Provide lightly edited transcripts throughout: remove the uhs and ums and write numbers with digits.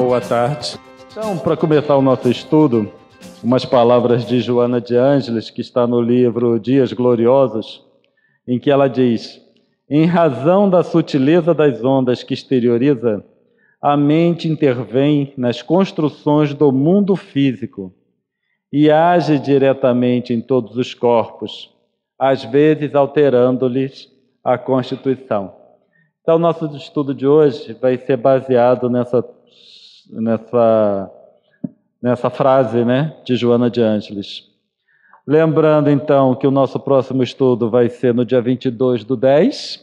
Boa tarde. Então, para começar o nosso estudo, umas palavras de Joana de Ângeles, que está no livro Dias Gloriosos, em que ela diz: em razão da sutileza das ondas que exterioriza, a mente intervém nas construções do mundo físico e age diretamente em todos os corpos, às vezes alterando-lhes a constituição. Então, nosso estudo de hoje vai ser baseado nessa frase, de Joana de Ângeles. Lembrando, então, que o nosso próximo estudo vai ser no dia 22/10,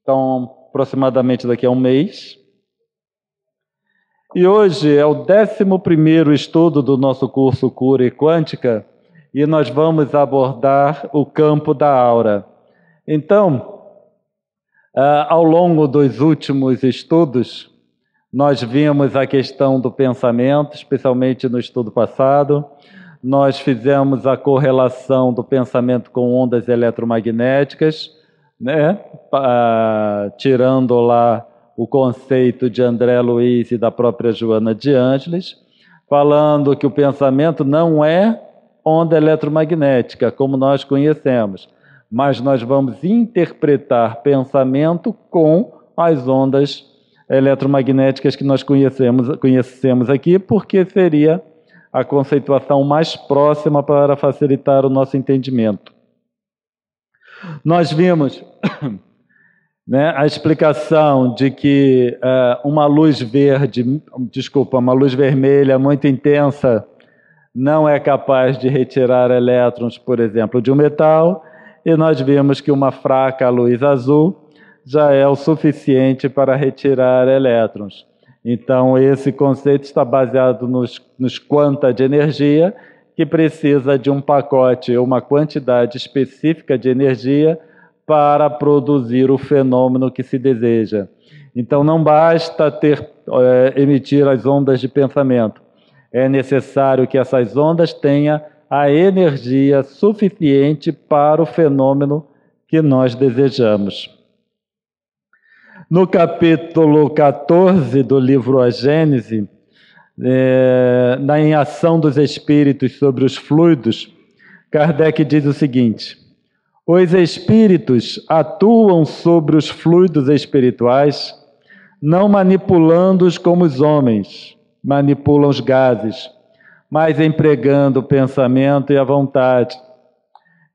então, aproximadamente daqui a um mês. E hoje é o 11º estudo do nosso curso Cura e Quântica, e nós vamos abordar o campo da aura. Então, ao longo dos últimos estudos, nós vimos a questão do pensamento, especialmente no estudo passado. Nós fizemos a correlação do pensamento com ondas eletromagnéticas, tirando lá o conceito de André Luiz e da própria Joana de Ângeles, falando que o pensamento não é onda eletromagnética, como nós conhecemos, mas nós vamos interpretar pensamento com as ondas eletromagnéticas que nós conhecemos aqui, porque seria a conceituação mais próxima para facilitar o nosso entendimento. Nós vimos a explicação de que uma luz vermelha muito intensa não é capaz de retirar elétrons, por exemplo, de um metal, e nós vimos que uma fraca luz azul já é o suficiente para retirar elétrons. Então, esse conceito está baseado nos quanta de energia, que precisa de um pacote ou uma quantidade específica de energia para produzir o fenômeno que se deseja. Então, não basta emitir as ondas de pensamento. É necessário que essas ondas tenham a energia suficiente para o fenômeno que nós desejamos. No capítulo 14 do livro A Gênese, em Ação dos Espíritos sobre os Fluidos, Kardec diz o seguinte: os espíritos atuam sobre os fluidos espirituais, não manipulando-os como os homens manipulam os gases, mas empregando o pensamento e a vontade.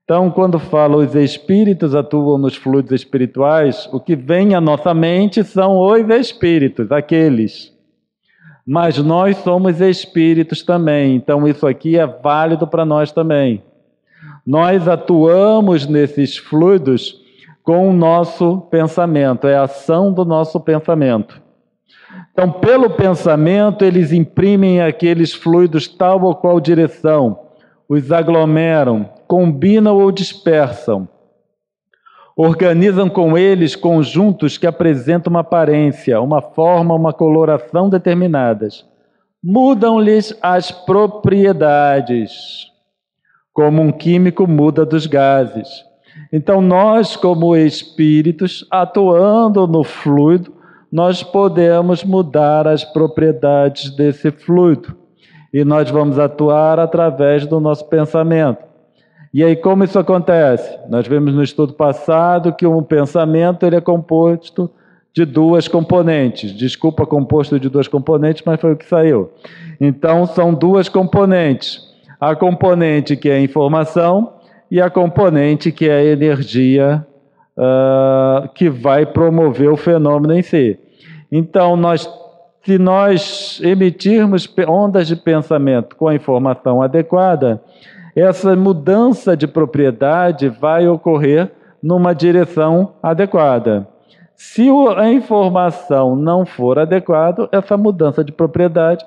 Então, quando fala os espíritos atuam nos fluidos espirituais, o que vem à nossa mente são os espíritos, aqueles. Mas nós somos espíritos também, então isso aqui é válido para nós também. Nós atuamos nesses fluidos com o nosso pensamento, é a ação do nosso pensamento. Então, pelo pensamento, eles imprimem aqueles fluidos tal ou qual direção, os aglomeram, combinam ou dispersam. Organizam com eles conjuntos que apresentam uma aparência, uma forma, uma coloração determinadas. Mudam-lhes as propriedades, como um químico muda dos gases. Então, nós, como espíritos, atuando no fluido, nós podemos mudar as propriedades desse fluido. E nós vamos atuar através do nosso pensamento. E aí, como isso acontece? Nós vimos no estudo passado que um pensamento ele é composto de duas componentes. Desculpa, composto de duas componentes, mas foi o que saiu. Então, são duas componentes. A componente que é a informação e a componente que é a energia que vai promover o fenômeno em si. Então, se nós emitirmos ondas de pensamento com a informação adequada, essa mudança de propriedade vai ocorrer numa direção adequada. Se a informação não for adequada, essa mudança de propriedade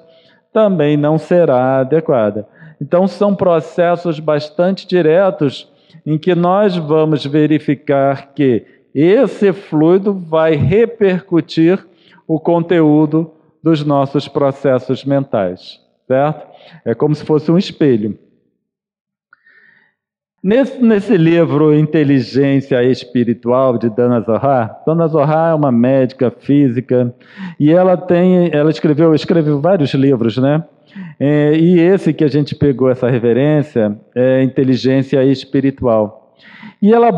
também não será adequada. Então, são processos bastante diretos em que nós vamos verificar que esse fluido vai repercutir o conteúdo dos nossos processos mentais, certo? É como se fosse um espelho. Nesse livro Inteligência Espiritual, de Dana Zohar é uma médica física, e ela escreveu vários livros, né? E esse que a gente pegou essa referência é Inteligência Espiritual. E ela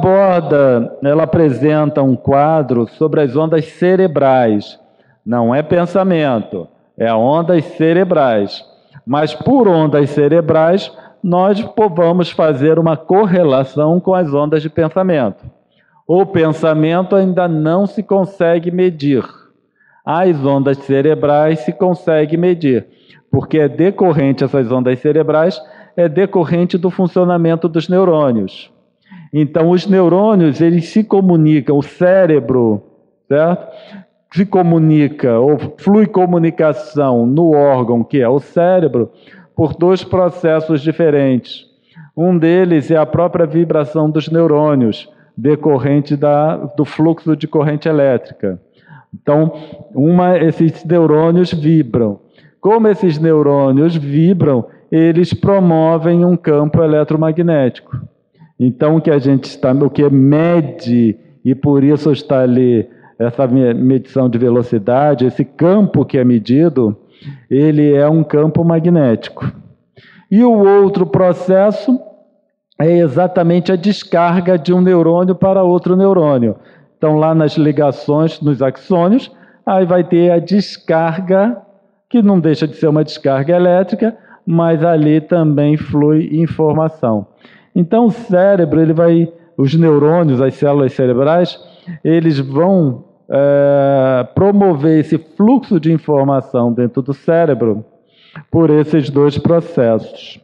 apresenta um quadro sobre as ondas cerebrais. Não é pensamento, é ondas cerebrais. Mas por ondas cerebrais, nós vamos fazer uma correlação com as ondas de pensamento. O pensamento ainda não se consegue medir. As ondas cerebrais se consegue medir, porque é decorrente, essas ondas cerebrais, é decorrente do funcionamento dos neurônios. Então, os neurônios, eles se comunicam, o cérebro, certo? Se comunica, ou flui comunicação no órgão, que é o cérebro, por dois processos diferentes. Um deles é a própria vibração dos neurônios, decorrente do fluxo de corrente elétrica. Então, esses neurônios vibram. Como esses neurônios vibram, eles promovem um campo eletromagnético. Então, o que mede, e por isso está ali essa medição de velocidade, esse campo que é medido, ele é um campo magnético. E o outro processo é exatamente a descarga de um neurônio para outro neurônio. Então, lá nas ligações, nos axônios, aí vai ter a descarga, que não deixa de ser uma descarga elétrica, mas ali também flui informação. Então, o cérebro, os neurônios, as células cerebrais, eles vão promover esse fluxo de informação dentro do cérebro por esses dois processos.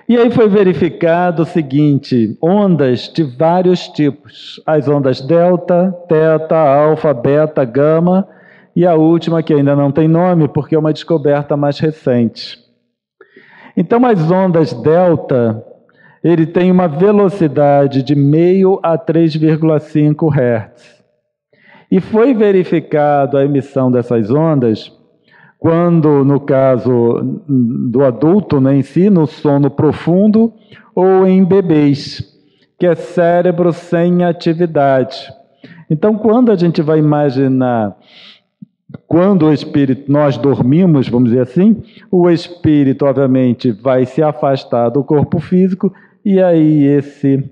E aí foi verificado o seguinte: ondas de vários tipos, as ondas delta, teta, alfa, beta, gama, e a última que ainda não tem nome porque é uma descoberta mais recente. Então, as ondas delta, ele tem uma velocidade de 0,5 a 3,5 Hz. E foi verificado a emissão dessas ondas quando, no caso do adulto, né, em si, no sono profundo, ou em bebês, que é cérebro sem atividade. Então, quando a gente vai imaginar, quando o espírito, nós dormimos, vamos dizer assim, o espírito, obviamente, vai se afastar do corpo físico, e aí esse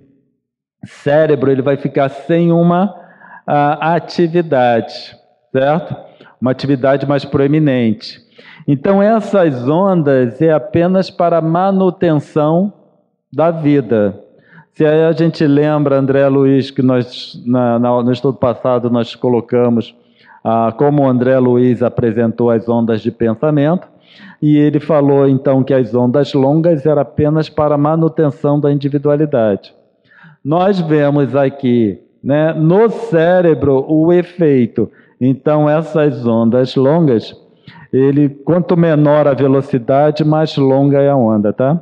cérebro ele vai ficar sem uma atividade, certo? Uma atividade mais proeminente. Então, essas ondas é apenas para manutenção da vida. Se a gente lembra, André Luiz, que nós, no estudo passado, nós colocamos como o André Luiz apresentou as ondas de pensamento, e ele falou, então, que as ondas longas eram apenas para manutenção da individualidade. Nós vemos aqui, né, no cérebro o efeito. Então, essas ondas longas, quanto menor a velocidade, mais longa é a onda, tá?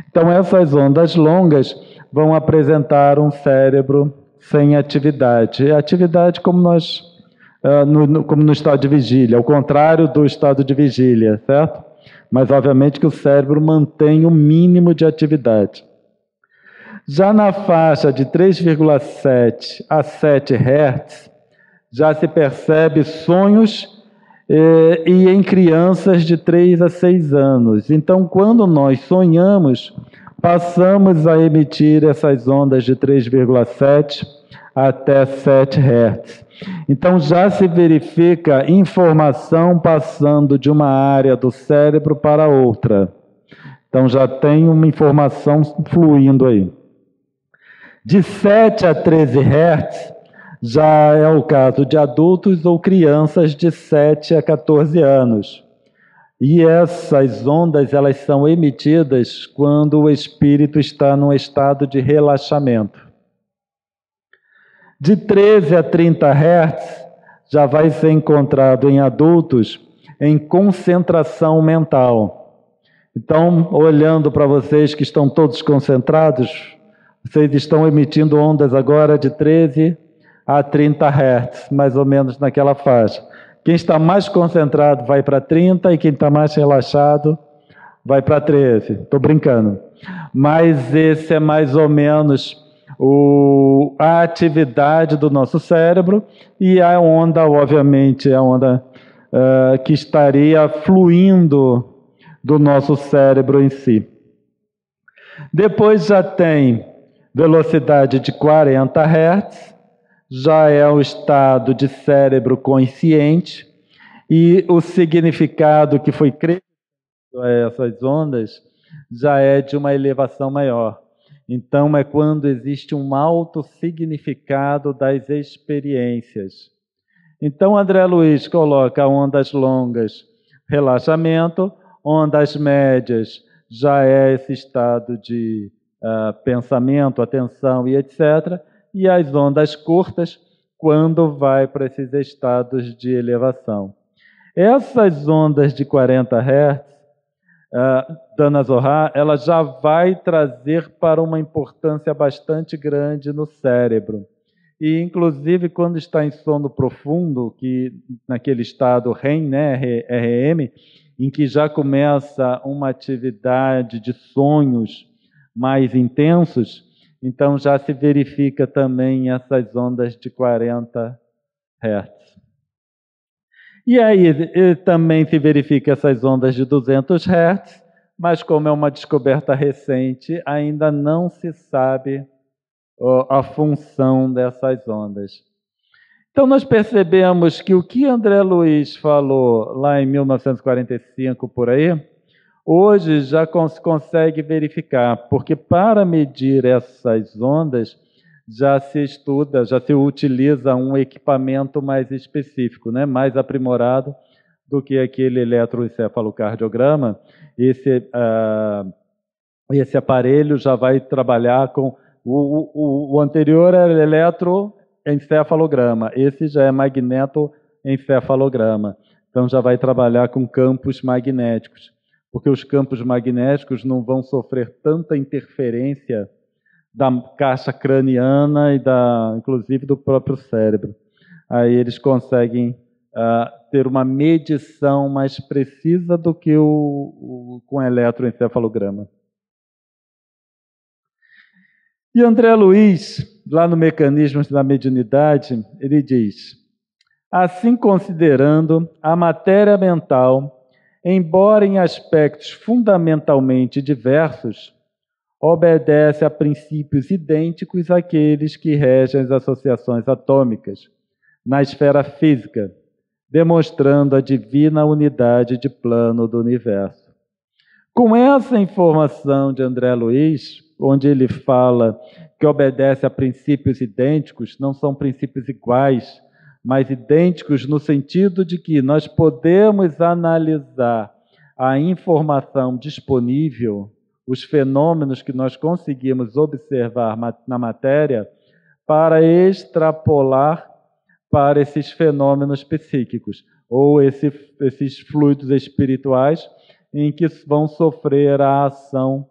Então, essas ondas longas vão apresentar um cérebro sem atividade. Atividade como como no estado de vigília, ao contrário do estado de vigília, certo? Mas, obviamente, que o cérebro mantém o mínimo de atividade. Já na faixa de 3,7 a 7 Hz, já se percebe sonhos e em crianças de 3 a 6 anos. Então, quando nós sonhamos, passamos a emitir essas ondas de 3,7 até 7 Hz. Então, já se verifica informação passando de uma área do cérebro para outra. Então, já tem uma informação fluindo aí. De 7 a 13 Hz, já é o caso de adultos ou crianças de 7 a 14 anos. E essas ondas, elas são emitidas quando o espírito está num estado de relaxamento. De 13 a 30 Hz, já vai ser encontrado em adultos em concentração mental. Então, olhando para vocês que estão todos concentrados, vocês estão emitindo ondas agora de 13 a 30 Hz, mais ou menos naquela faixa. Quem está mais concentrado vai para 30 e quem está mais relaxado vai para 13. Estou brincando. mas esse é mais ou menos a atividade do nosso cérebro, e a onda, obviamente, é a onda que estaria fluindo do nosso cérebro em si. Depois já tem velocidade de 40 Hz, já é o estado de cérebro consciente, e o significado que foi criado a essas ondas já é de uma elevação maior. Então, é quando existe um alto significado das experiências. Então, André Luiz coloca ondas longas, relaxamento, ondas médias, já é esse estado de pensamento, atenção e etc. E as ondas curtas, quando vai para esses estados de elevação. Essas ondas de 40 Hz, Dana Zohar, ela já vai trazer para uma importância bastante grande no cérebro. E, inclusive, quando está em sono profundo, que naquele estado REM, né, RM, em que já começa uma atividade de sonhos mais intensos, então já se verifica também essas ondas de 40 Hz. E aí também se verifica essas ondas de 200 Hz, mas como é uma descoberta recente, ainda não se sabe a função dessas ondas. Então nós percebemos que o que André Luiz falou lá em 1945 por aí, hoje já se consegue verificar, porque para medir essas ondas já se estuda, já se utiliza um equipamento mais específico, né, mais aprimorado do que aquele eletroencefalocardiograma. Esse aparelho já vai trabalhar com o anterior era eletroencefalograma, esse já é magnetoencefalograma. Então já vai trabalhar com campos magnéticos, porque os campos magnéticos não vão sofrer tanta interferência da caixa craniana e inclusive do próprio cérebro. Aí eles conseguem ter uma medição mais precisa do que com eletroencefalograma. E André Luiz, lá no Mecanismos da Mediunidade, ele diz: assim considerando a matéria mental, embora em aspectos fundamentalmente diversos, obedece a princípios idênticos àqueles que regem as associações atômicas na esfera física, demonstrando a divina unidade de plano do universo. Com essa informação de André Luiz, onde ele fala que obedece a princípios idênticos, não são princípios iguais, mas idênticos no sentido de que nós podemos analisar a informação disponível, os fenômenos que nós conseguimos observar na matéria, para extrapolar para esses fenômenos psíquicos, ou esses fluidos espirituais, em que vão sofrer a ação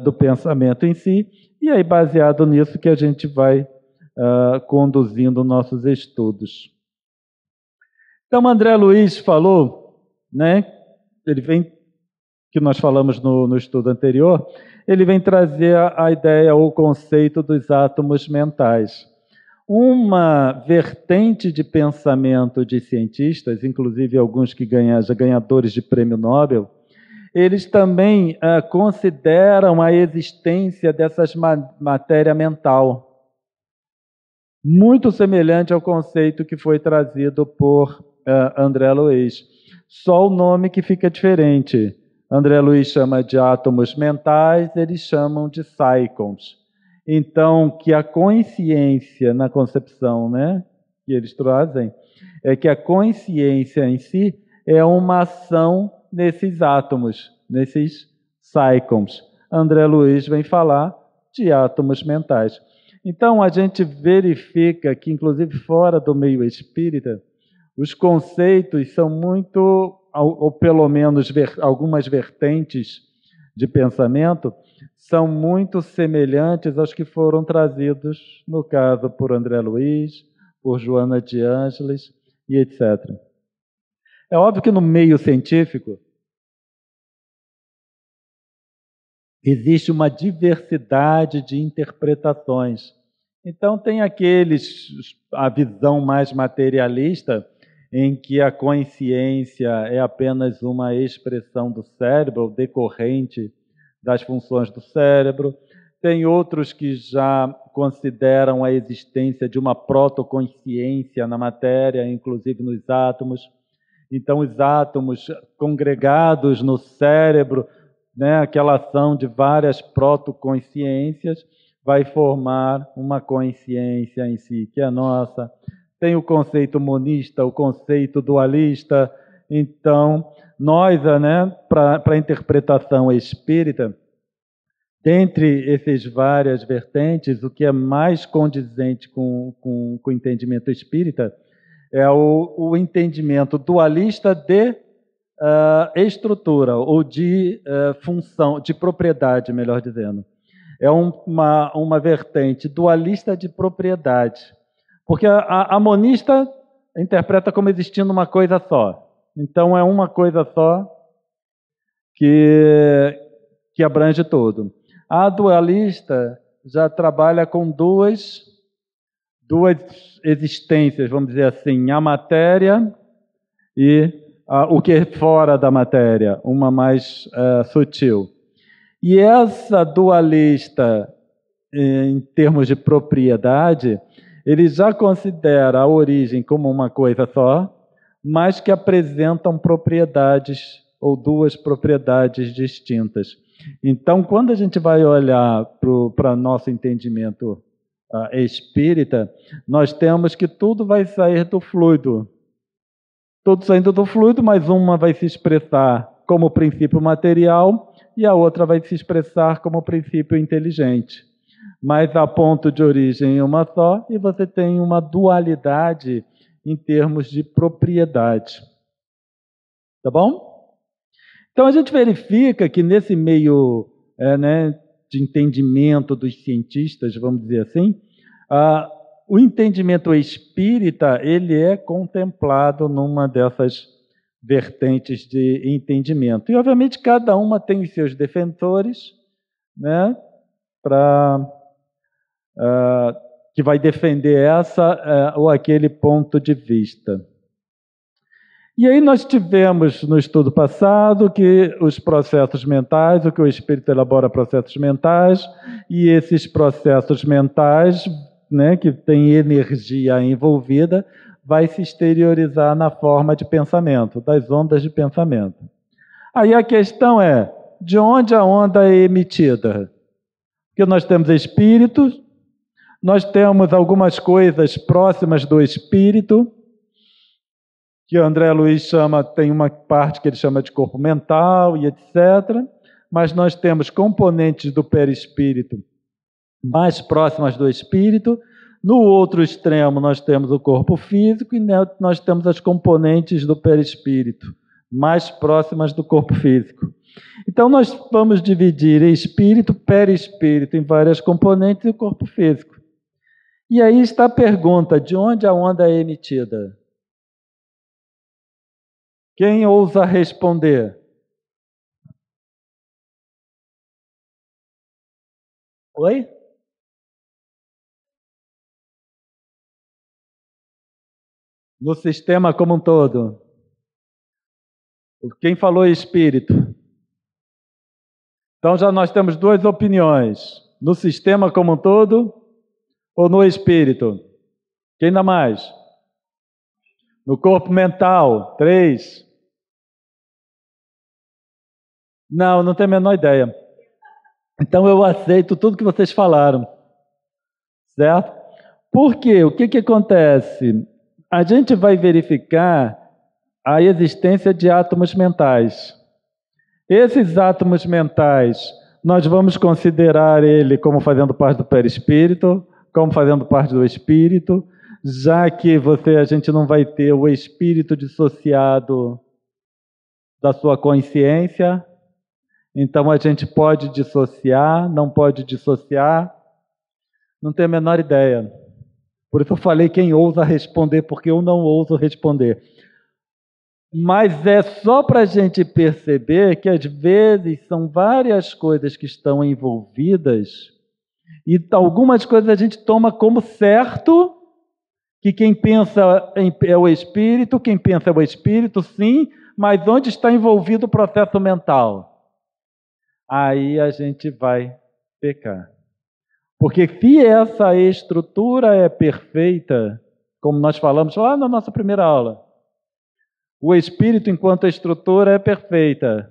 do pensamento em si, e aí baseado nisso que a gente vai conduzindo nossos estudos. Então, André Luiz falou, né, ele vem, que nós falamos no estudo anterior, ele vem trazer a ideia ou o conceito dos átomos mentais. Uma vertente de pensamento de cientistas, inclusive alguns que ganhadores de prêmio Nobel, eles também consideram a existência dessas matéria mental, muito semelhante ao conceito que foi trazido por André Luiz. Só o nome que fica diferente. André Luiz chama de átomos mentais, eles chamam de psychons. Então, que a consciência, na concepção, né, que eles trazem, é que a consciência em si é uma ação nesses átomos, nesses psychons. André Luiz vem falar de átomos mentais. Então, a gente verifica que, inclusive fora do meio espírita, os conceitos são muito, ou pelo menos algumas vertentes de pensamento, são muito semelhantes aos que foram trazidos, no caso, por André Luiz, por Joana de Ângeles e etc. É óbvio que no meio científico, existe uma diversidade de interpretações. Então, tem a visão mais materialista, em que a consciência é apenas uma expressão do cérebro, decorrente das funções do cérebro. Tem outros que já consideram a existência de uma protoconsciência na matéria, inclusive nos átomos. Então, os átomos congregados no cérebro, né, aquela ação de várias protoconsciências, vai formar uma consciência em si, que é a nossa. Tem o conceito monista, o conceito dualista. Então, nós, né, para a interpretação espírita, dentre essas várias vertentes, o que é mais condizente com o entendimento espírita é o entendimento dualista de estrutura, ou de função, de propriedade, melhor dizendo. É uma vertente dualista de propriedade. Porque a monista interpreta como existindo uma coisa só. Então, é uma coisa só que abrange tudo. A dualista já trabalha com duas existências, vamos dizer assim, a matéria e o que é fora da matéria, uma mais sutil. E essa dualista, em termos de propriedade, ele já considera a origem como uma coisa só, mas que apresentam propriedades ou duas propriedades distintas. Então, quando a gente vai olhar para nosso entendimento espírita, nós temos que tudo vai sair do fluido. Tudo saindo do fluido, mas uma vai se expressar como princípio material e a outra vai se expressar como princípio inteligente. Mas a ponto de origem uma só, e você tem uma dualidade em termos de propriedade. Tá bom? Então a gente verifica que nesse meio de entendimento dos cientistas, vamos dizer assim, o entendimento espírita ele é contemplado numa dessas vertentes de entendimento. E, obviamente, cada uma tem os seus defensores, né, que vai defender essa ou aquele ponto de vista. E aí nós tivemos no estudo passado que os processos mentais, o que o espírito elabora processos mentais, e esses processos mentais, né, que tem energia envolvida, vai se exteriorizar na forma de pensamento, das ondas de pensamento. Aí a questão é, de onde a onda é emitida? Porque nós temos espíritos, nós temos algumas coisas próximas do espírito, que André Luiz chama, tem uma parte que ele chama de corpo mental e etc. Mas nós temos componentes do perispírito mais próximas do espírito. No outro extremo, nós temos o corpo físico e nós temos as componentes do perispírito mais próximas do corpo físico. Então, nós vamos dividir espírito, perispírito em várias componentes e o corpo físico. E aí está a pergunta, de onde a onda é emitida? Quem ousa responder? Oi? No sistema como um todo. Quem falou é espírito. Então já nós temos duas opiniões. No sistema como um todo ou no espírito? Quem dá mais? No corpo mental, 3. Não tenho a menor ideia. Então eu aceito tudo que vocês falaram. Certo? Por quê? O que acontece? A gente vai verificar a existência de átomos mentais. Esses átomos mentais, nós vamos considerar ele como fazendo parte do perispírito, como fazendo parte do espírito, já que a gente não vai ter o espírito dissociado da sua consciência, então a gente pode dissociar, não pode dissociar, não tenho a menor ideia. Por isso eu falei quem ousa responder, porque eu não ouso responder. Mas é só para a gente perceber que às vezes são várias coisas que estão envolvidas e algumas coisas a gente toma como certo, que quem pensa é o espírito, quem pensa é o espírito, sim, mas onde está envolvido o processo mental? Aí a gente vai pecar. Porque se essa estrutura é perfeita, como nós falamos lá na nossa primeira aula, o espírito enquanto estrutura é perfeita.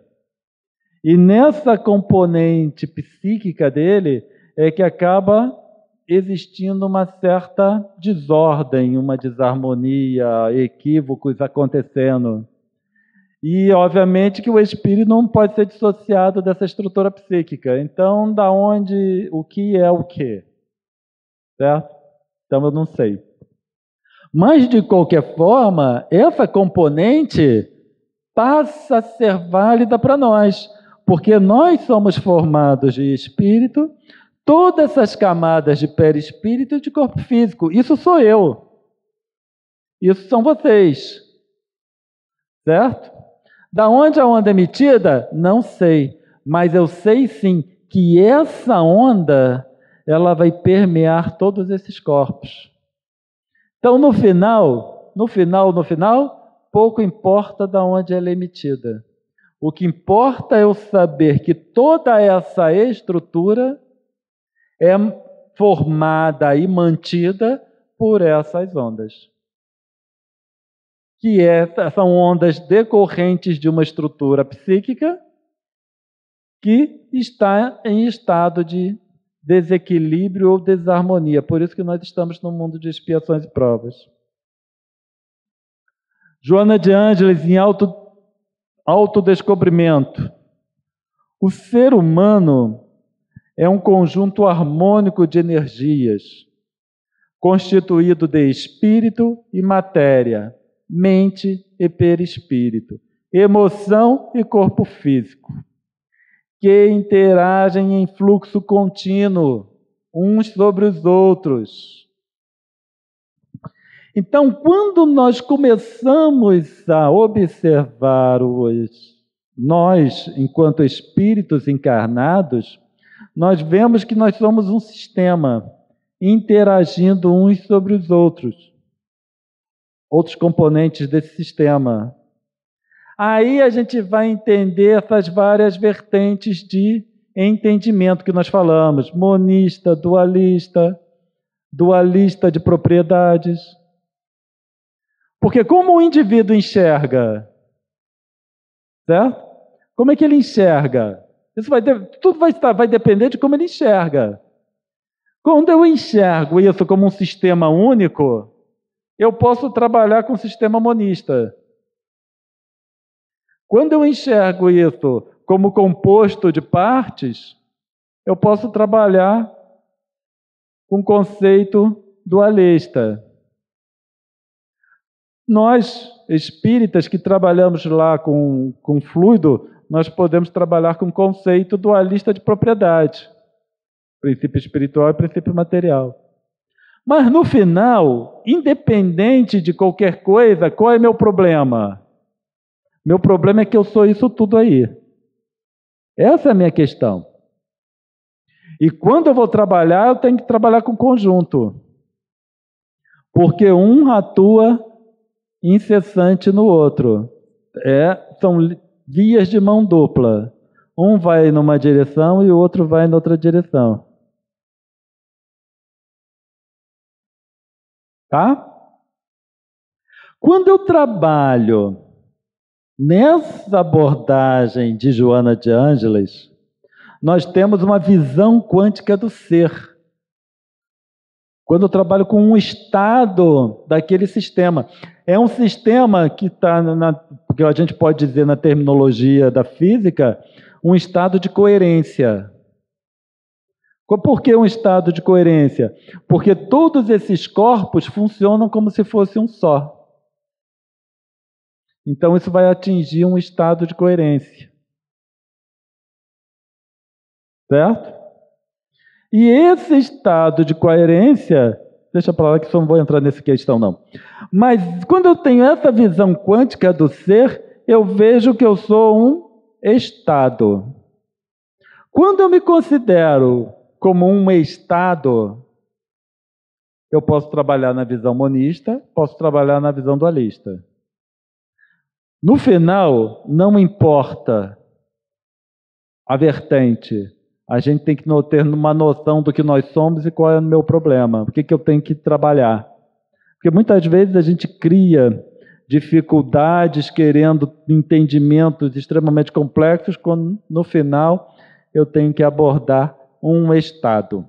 E nessa componente psíquica dele é que acaba existindo uma certa desordem, uma desarmonia, equívocos acontecendo. E, obviamente, que o espírito não pode ser dissociado dessa estrutura psíquica. Então, da onde, o que é o quê? Certo? Então, eu não sei. Mas, de qualquer forma, essa componente passa a ser válida para nós, porque nós somos formados de espírito, todas essas camadas de perispírito e de corpo físico. Isso sou eu. Isso são vocês. Certo? Da onde a onda é emitida? Não sei. Mas eu sei sim que essa onda ela vai permear todos esses corpos. Então, no final, pouco importa da onde ela é emitida. O que importa é eu saber que toda essa estrutura é formada e mantida por essas ondas. Que são ondas decorrentes de uma estrutura psíquica que está em estado de desequilíbrio ou desarmonia. Por isso que nós estamos no mundo de expiações e provas. Joana de Ângeles, em autodescobrimento. O ser humano é um conjunto harmônico de energias, constituído de espírito e matéria, mente e perispírito, emoção e corpo físico, que interagem em fluxo contínuo, uns sobre os outros. Então, quando nós começamos a observar nós, enquanto espíritos encarnados, nós vemos que nós somos um sistema, interagindo uns sobre os outros componentes desse sistema. Aí a gente vai entender essas várias vertentes de entendimento que nós falamos: monista, dualista, dualista de propriedades. Porque como o indivíduo enxerga, certo? Como é que ele enxerga? Tudo vai depender de como ele enxerga. Quando eu enxergo isso como um sistema único, eu posso trabalhar com o sistema monista. Quando eu enxergo isso como composto de partes, eu posso trabalhar com o conceito dualista. Nós, espíritas que trabalhamos lá com fluido, nós podemos trabalhar com o conceito dualista de propriedade. Princípio espiritual e princípio material. Mas no final, independente de qualquer coisa, qual é meu problema? Meu problema é que eu sou isso tudo aí. Essa é a minha questão. E quando eu vou trabalhar, eu tenho que trabalhar com conjunto. Porque um atua incessante no outro. São vias de mão dupla. Um vai numa direção e o outro vai na outra direção. Tá? Quando eu trabalho nessa abordagem de Joana de Ângeles, nós temos uma visão quântica do ser. Quando eu trabalho com um estado daquele sistema. É um sistema que está, que a gente pode dizer na terminologia da física, um estado de coerência. Por que um estado de coerência? Porque todos esses corpos funcionam como se fosse um só. Então isso vai atingir um estado de coerência. Certo? E esse estado de coerência Deixa para lá que eu não vou entrar nessa questão, não. Mas quando eu tenho essa visão quântica do ser, eu vejo que eu sou um estado. Quando eu me considero como um estado, eu posso trabalhar na visão monista, posso trabalhar na visão dualista. No final, não importa a vertente. A gente tem que ter uma noção do que nós somos e qual é o meu problema. O que eu tenho que trabalhar. Porque muitas vezes a gente cria dificuldades querendo entendimentos extremamente complexos, quando no final eu tenho que abordar um estado.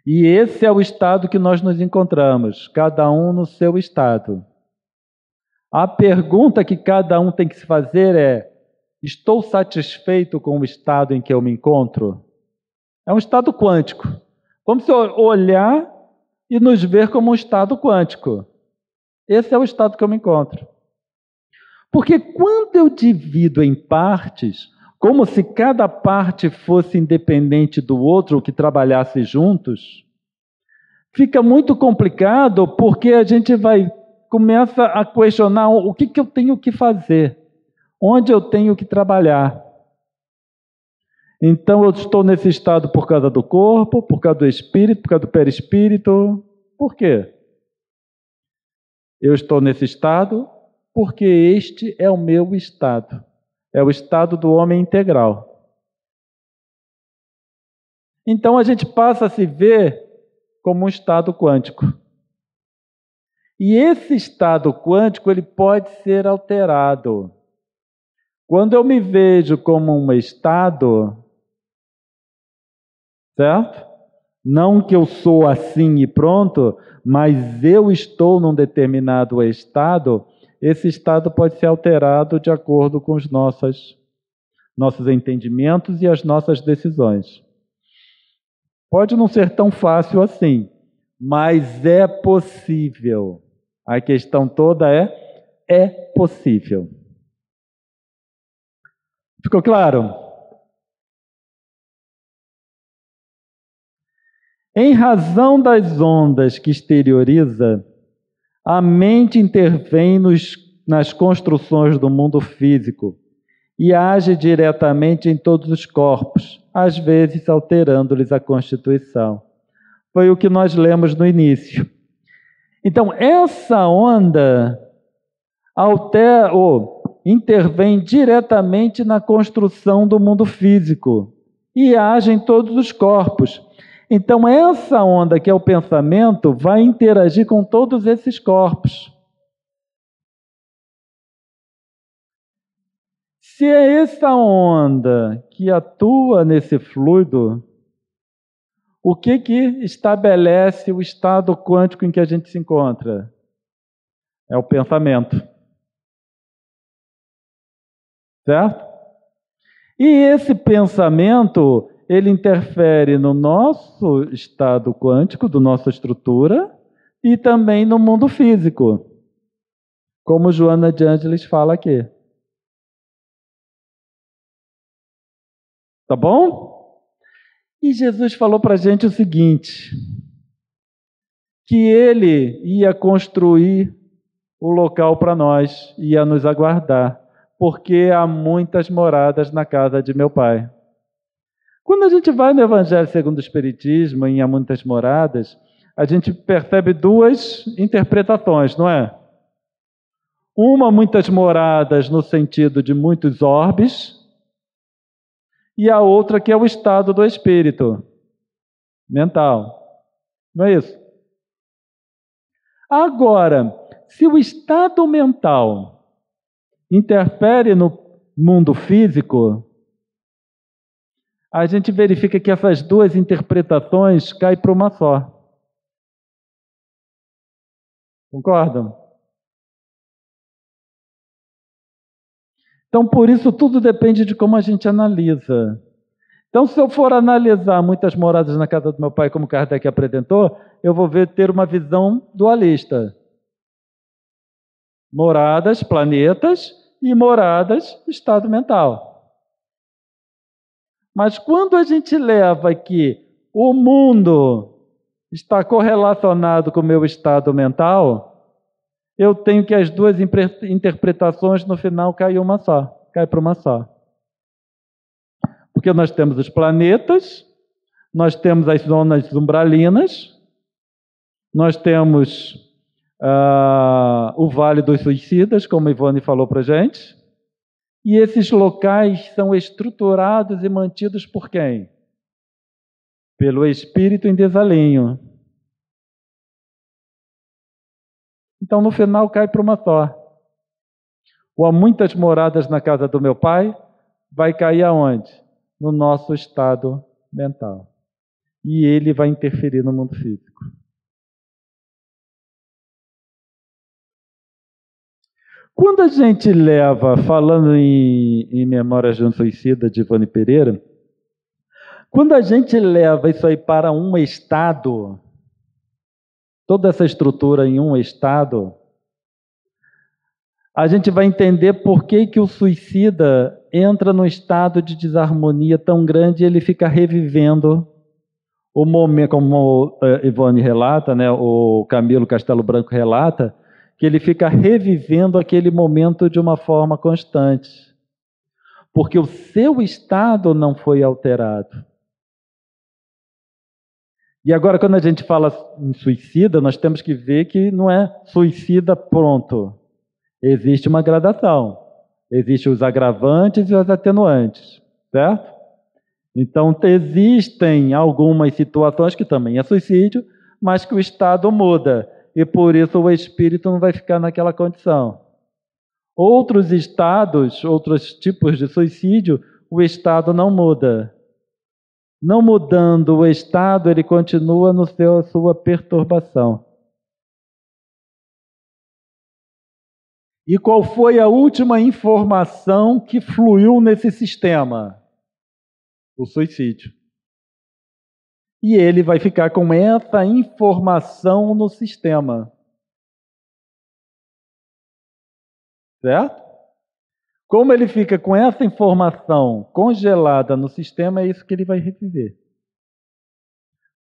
E esse é o estado que nós nos encontramos, cada um no seu estado. A pergunta que cada um tem que se fazer é: estou satisfeito com o estado em que eu me encontro? É um estado quântico. Vamos olhar e nos ver como um estado quântico. Esse é o estado que eu me encontro. Porque quando eu divido em partes, como se cada parte fosse independente do outro, que trabalhasse juntos, fica muito complicado, porque a gente começa a questionar o que eu tenho que fazer, onde eu tenho que trabalhar. Então eu estou nesse estado por causa do corpo, por causa do espírito, por causa do perispírito. Por quê? Eu estou nesse estado porque este é o meu estado. É o estado do homem integral. Então a gente passa a se ver como um estado quântico. E esse estado quântico, ele pode ser alterado. Quando eu me vejo como um estado, certo? Não que eu sou assim e pronto, mas eu estou num determinado estado, esse estado pode ser alterado de acordo com os nossos entendimentos e as nossas decisões. Pode não ser tão fácil assim, mas é possível. A questão toda é possível. Ficou claro? Em razão das ondas que exterioriza, a mente intervém nas construções do mundo físico e age diretamente em todos os corpos, às vezes alterando-lhes a constituição. Foi o que nós lemos no início. Então, essa onda intervém diretamente na construção do mundo físico e age em todos os corpos. Então, essa onda, que é o pensamento, vai interagir com todos esses corpos. Se é essa onda que atua nesse fluido, o que estabelece o estado quântico em que a gente se encontra? É o pensamento. Certo? E esse pensamento, ele interfere no nosso estado quântico, da nossa estrutura, e também no mundo físico, como Joana de Ângeles fala aqui. Tá bom? E Jesus falou para a gente o seguinte, que Ele ia construir o local para nós, ia nos aguardar, porque há muitas moradas na casa de meu Pai. Quando a gente vai no Evangelho segundo o Espiritismo, em Há Muitas Moradas, a gente percebe duas interpretações, não é? Uma, muitas moradas no sentido de muitos orbes, e a outra que é o estado do espírito mental. Não é isso? Agora, se o estado mental interfere no mundo físico, a gente verifica que essas duas interpretações caem para uma só. Concordam? Então, por isso, tudo depende de como a gente analisa. Então, se eu for analisar muitas moradas na casa do meu pai, como Kardec apresentou, eu vou ter uma visão dualista. Moradas, planetas, e moradas, estado mental. Mas quando a gente leva que o mundo está correlacionado com o meu estado mental, eu tenho que as duas interpretações no final caem uma só, cai para uma só. Porque nós temos os planetas, nós temos as zonas umbralinas, nós temos o Vale dos Suicidas, como a Ivone falou para a gente, e esses locais são estruturados e mantidos por quem? Pelo espírito em desalinho. Então, no final, cai para uma só. Ou há muitas moradas na casa do meu pai, vai cair aonde? No nosso estado mental. E ele vai interferir no mundo físico. Quando a gente leva, falando em Memórias de um Suicida, de Ivone Pereira, quando a gente leva isso aí para um estado, toda essa estrutura em um estado, a gente vai entender por que o suicida entra num estado de desarmonia tão grande e ele fica revivendo o momento, como Ivone relata, né, o Camilo Castelo Branco relata, que ele fica revivendo aquele momento de uma forma constante. Porque o seu estado não foi alterado. E agora, quando a gente fala em suicida, nós temos que ver que não é suicida pronto. Existe uma gradação. Existem os agravantes e os atenuantes, certo? Então, existem algumas situações que também é suicídio, mas que o estado muda. E por isso o espírito não vai ficar naquela condição. Outros estados, outros tipos de suicídio, o estado não muda. Não mudando o estado, ele continua no sua perturbação. E qual foi a última informação que fluiu nesse sistema? O suicídio. E ele vai ficar com essa informação no sistema. Certo? Como ele fica com essa informação congelada no sistema, é isso que ele vai reviver.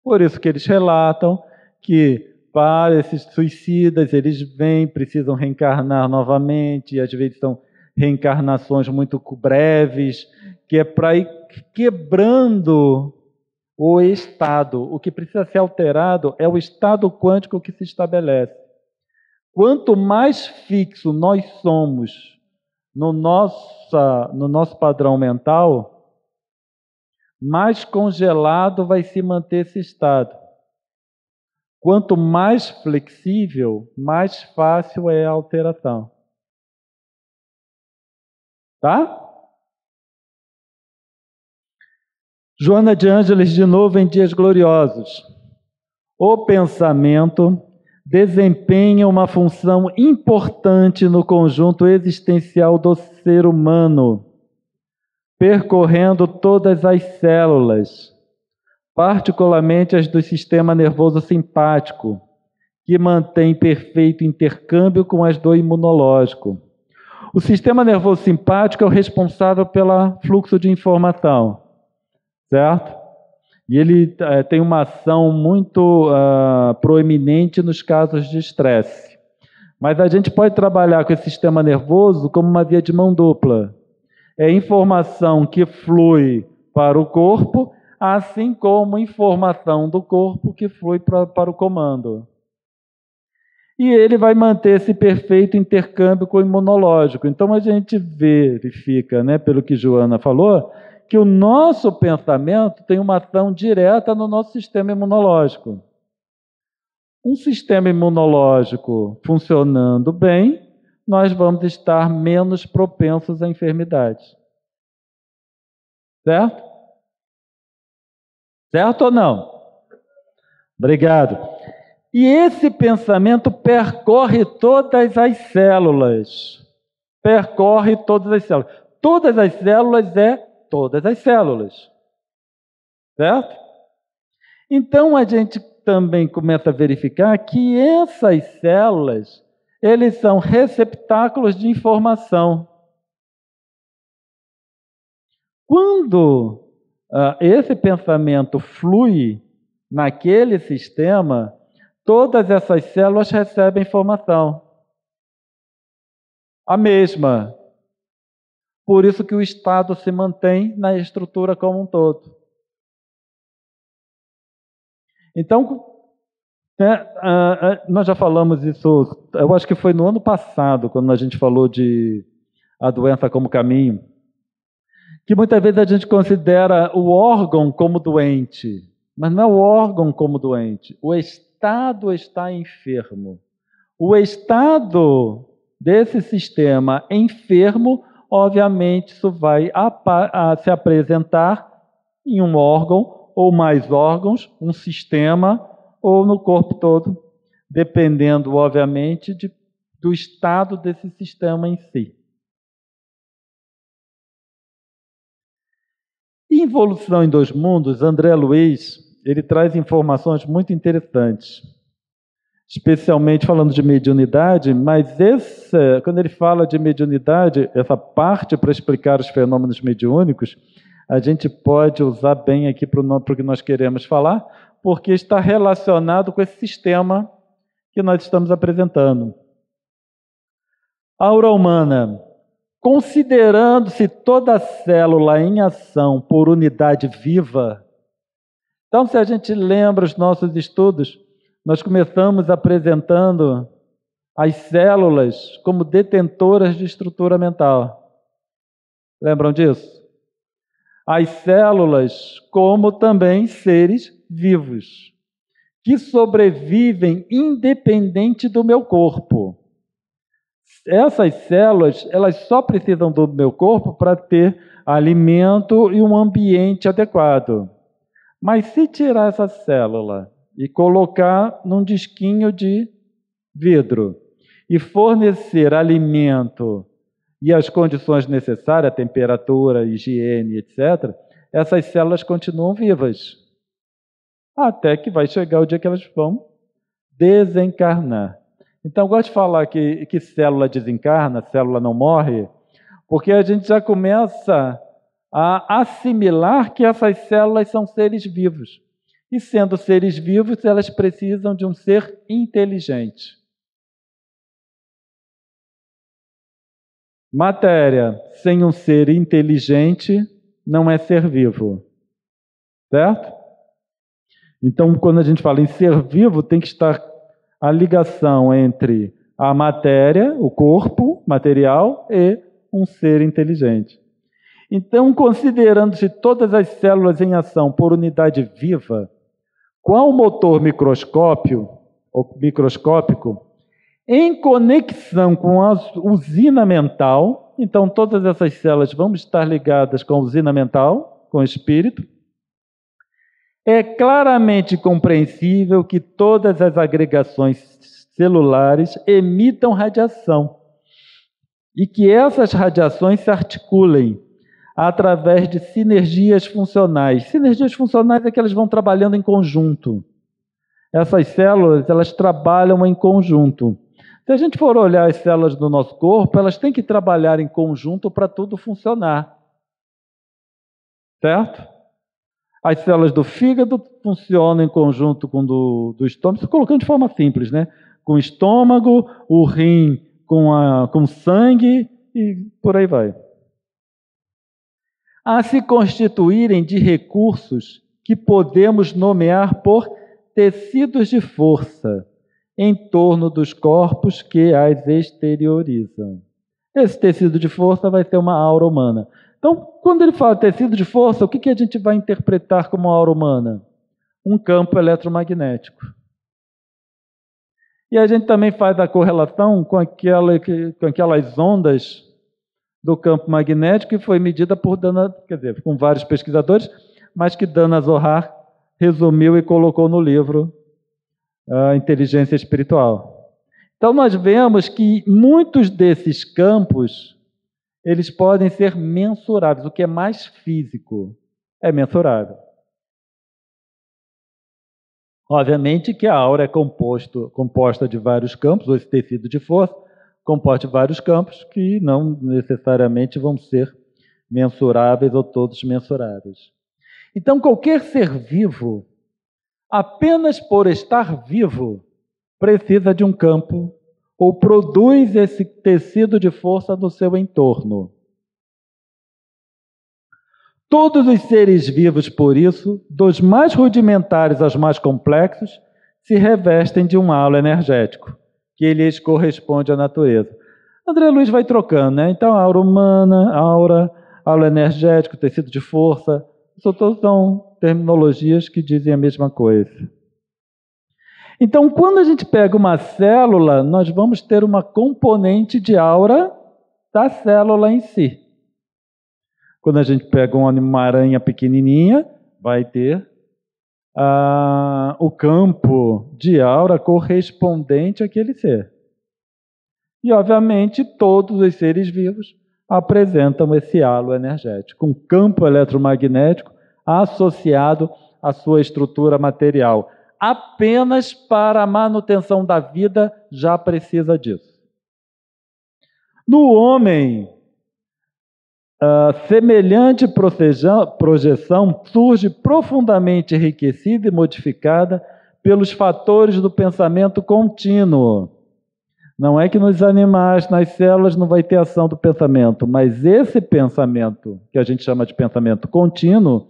Por isso que eles relatam que para esses suicidas, eles vêm, precisam reencarnar novamente, e às vezes são reencarnações muito breves, que é para ir quebrando o estado. O que precisa ser alterado é o estado quântico que se estabelece. Quanto mais fixo nós somos no nosso padrão mental, mais congelado vai se manter esse estado. Quanto mais flexível, mais fácil é a alteração. Tá? Joana de Ângeles, de novo, em Dias Gloriosos. O pensamento desempenha uma função importante no conjunto existencial do ser humano, percorrendo todas as células, particularmente as do sistema nervoso simpático, que mantém perfeito intercâmbio com as do imunológico. O sistema nervoso simpático é o responsável pelo fluxo de informação, certo? E ele tem uma ação muito proeminente nos casos de estresse. Mas a gente pode trabalhar com esse sistema nervoso como uma via de mão dupla. É informação que flui para o corpo, assim como informação do corpo que flui para o comando. E ele vai manter esse perfeito intercâmbio com o imunológico. Então a gente verifica, né, pelo que Joana falou, que o nosso pensamento tem uma ação direta no nosso sistema imunológico. Um sistema imunológico funcionando bem, nós vamos estar menos propensos a enfermidades. Certo? Certo ou não? Obrigado. E esse pensamento percorre todas as células. Percorre todas as células. Todas as células é todas as células. Certo? Então a gente também começa a verificar que essas células, eles são receptáculos de informação. Quando esse pensamento flui naquele sistema, todas essas células recebem informação. A mesma. Por isso que o estado se mantém na estrutura como um todo. Então, nós já falamos isso, eu acho que foi no ano passado, quando a gente falou de a doença como caminho, que muitas vezes a gente considera o órgão como doente, mas não é o órgão como doente, o estado está enfermo. O estado desse sistema enfermo, obviamente, isso vai se apresentar em um órgão ou mais órgãos, um sistema ou no corpo todo, dependendo, obviamente, do estado desse sistema em si. Involução em Dois Mundos, André Luiz, ele traz informações muito interessantes, especialmente falando de mediunidade, mas quando ele fala de mediunidade, essa parte para explicar os fenômenos mediúnicos, a gente pode usar bem aqui para o que nós queremos falar, porque está relacionado com esse sistema que nós estamos apresentando. A aura humana, considerando-se toda célula em ação por unidade viva. Então, se a gente lembra os nossos estudos, nós começamos apresentando as células como detentoras de estrutura mental. Lembram disso? As células como também seres vivos, que sobrevivem independente do meu corpo. Essas células, elas só precisam do meu corpo para ter alimento e um ambiente adequado. Mas se tirar essa célula e colocar num disquinho de vidro e fornecer alimento e as condições necessárias, a temperatura, higiene, etc., essas células continuam vivas. Até que vai chegar o dia que elas vão desencarnar. Então, eu gosto de falar que célula desencarna, célula não morre, porque a gente já começa a assimilar que essas células são seres vivos. E sendo seres vivos, elas precisam de um ser inteligente. Matéria sem um ser inteligente não é ser vivo. Certo? Então, quando a gente fala em ser vivo, tem que estar a ligação entre a matéria, o corpo material, e um ser inteligente. Então, considerando-se todas as células em ação por unidade viva, qual motor microscópico, em conexão com a usina mental, então todas essas células vão estar ligadas com a usina mental, com o espírito, é claramente compreensível que todas as agregações celulares emitam radiação e que essas radiações se articulem através de sinergias funcionais. Sinergias funcionais é que elas vão trabalhando em conjunto. Essas células, elas trabalham em conjunto. Se a gente for olhar as células do nosso corpo, elas têm que trabalhar em conjunto para tudo funcionar. Certo? As células do fígado funcionam em conjunto com do estômago, estou colocando de forma simples, né? Com o estômago, o rim com sangue e por aí vai. A se constituírem de recursos que podemos nomear por tecidos de força em torno dos corpos que as exteriorizam. Esse tecido de força vai ser uma aura humana. Então, quando ele fala tecido de força, o que a gente vai interpretar como aura humana? Um campo eletromagnético. E a gente também faz a correlação com aquelas ondas do campo magnético que foi medida por com vários pesquisadores, mas que Dana Zohar resumiu e colocou no livro A Inteligência Espiritual. Então, nós vemos que muitos desses campos eles podem ser mensuráveis. O que é mais físico é mensurável. Obviamente que a aura é composta de vários campos, ou esse tecido de força, composta de vários campos que não necessariamente vão ser mensuráveis ou todos mensuráveis. Então, qualquer ser vivo, apenas por estar vivo, precisa de um campo ou produz esse tecido de força no seu entorno. Todos os seres vivos, por isso, dos mais rudimentares aos mais complexos, se revestem de um halo energético, que lhes corresponde à natureza. André Luiz vai trocando, né? Então, aura humana, halo energético, tecido de força, são terminologias que dizem a mesma coisa. Então, quando a gente pega uma célula, nós vamos ter uma componente de aura da célula em si. Quando a gente pega uma aranha pequenininha, vai ter o campo de aura correspondente àquele ser. E, obviamente, todos os seres vivos apresentam esse halo energético, um campo eletromagnético associado à sua estrutura material. Apenas para a manutenção da vida já precisa disso. No homem, semelhante projeção surge profundamente enriquecida e modificada pelos fatores do pensamento contínuo. Não é que nos animais, nas células, não vai ter ação do pensamento, mas esse pensamento, que a gente chama de pensamento contínuo,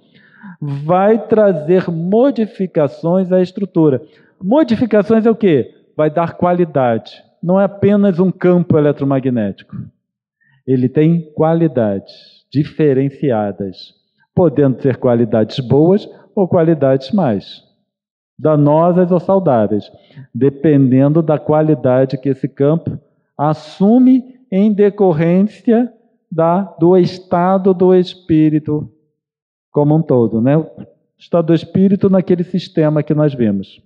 vai trazer modificações à estrutura. Modificações é o quê? Vai dar qualidade. Não é apenas um campo eletromagnético. Ele tem qualidades diferenciadas, podendo ser qualidades boas ou qualidades mais danosas ou saudáveis, dependendo da qualidade que esse campo assume em decorrência do estado do espírito como um todo, né? O estado do espírito naquele sistema que nós vimos.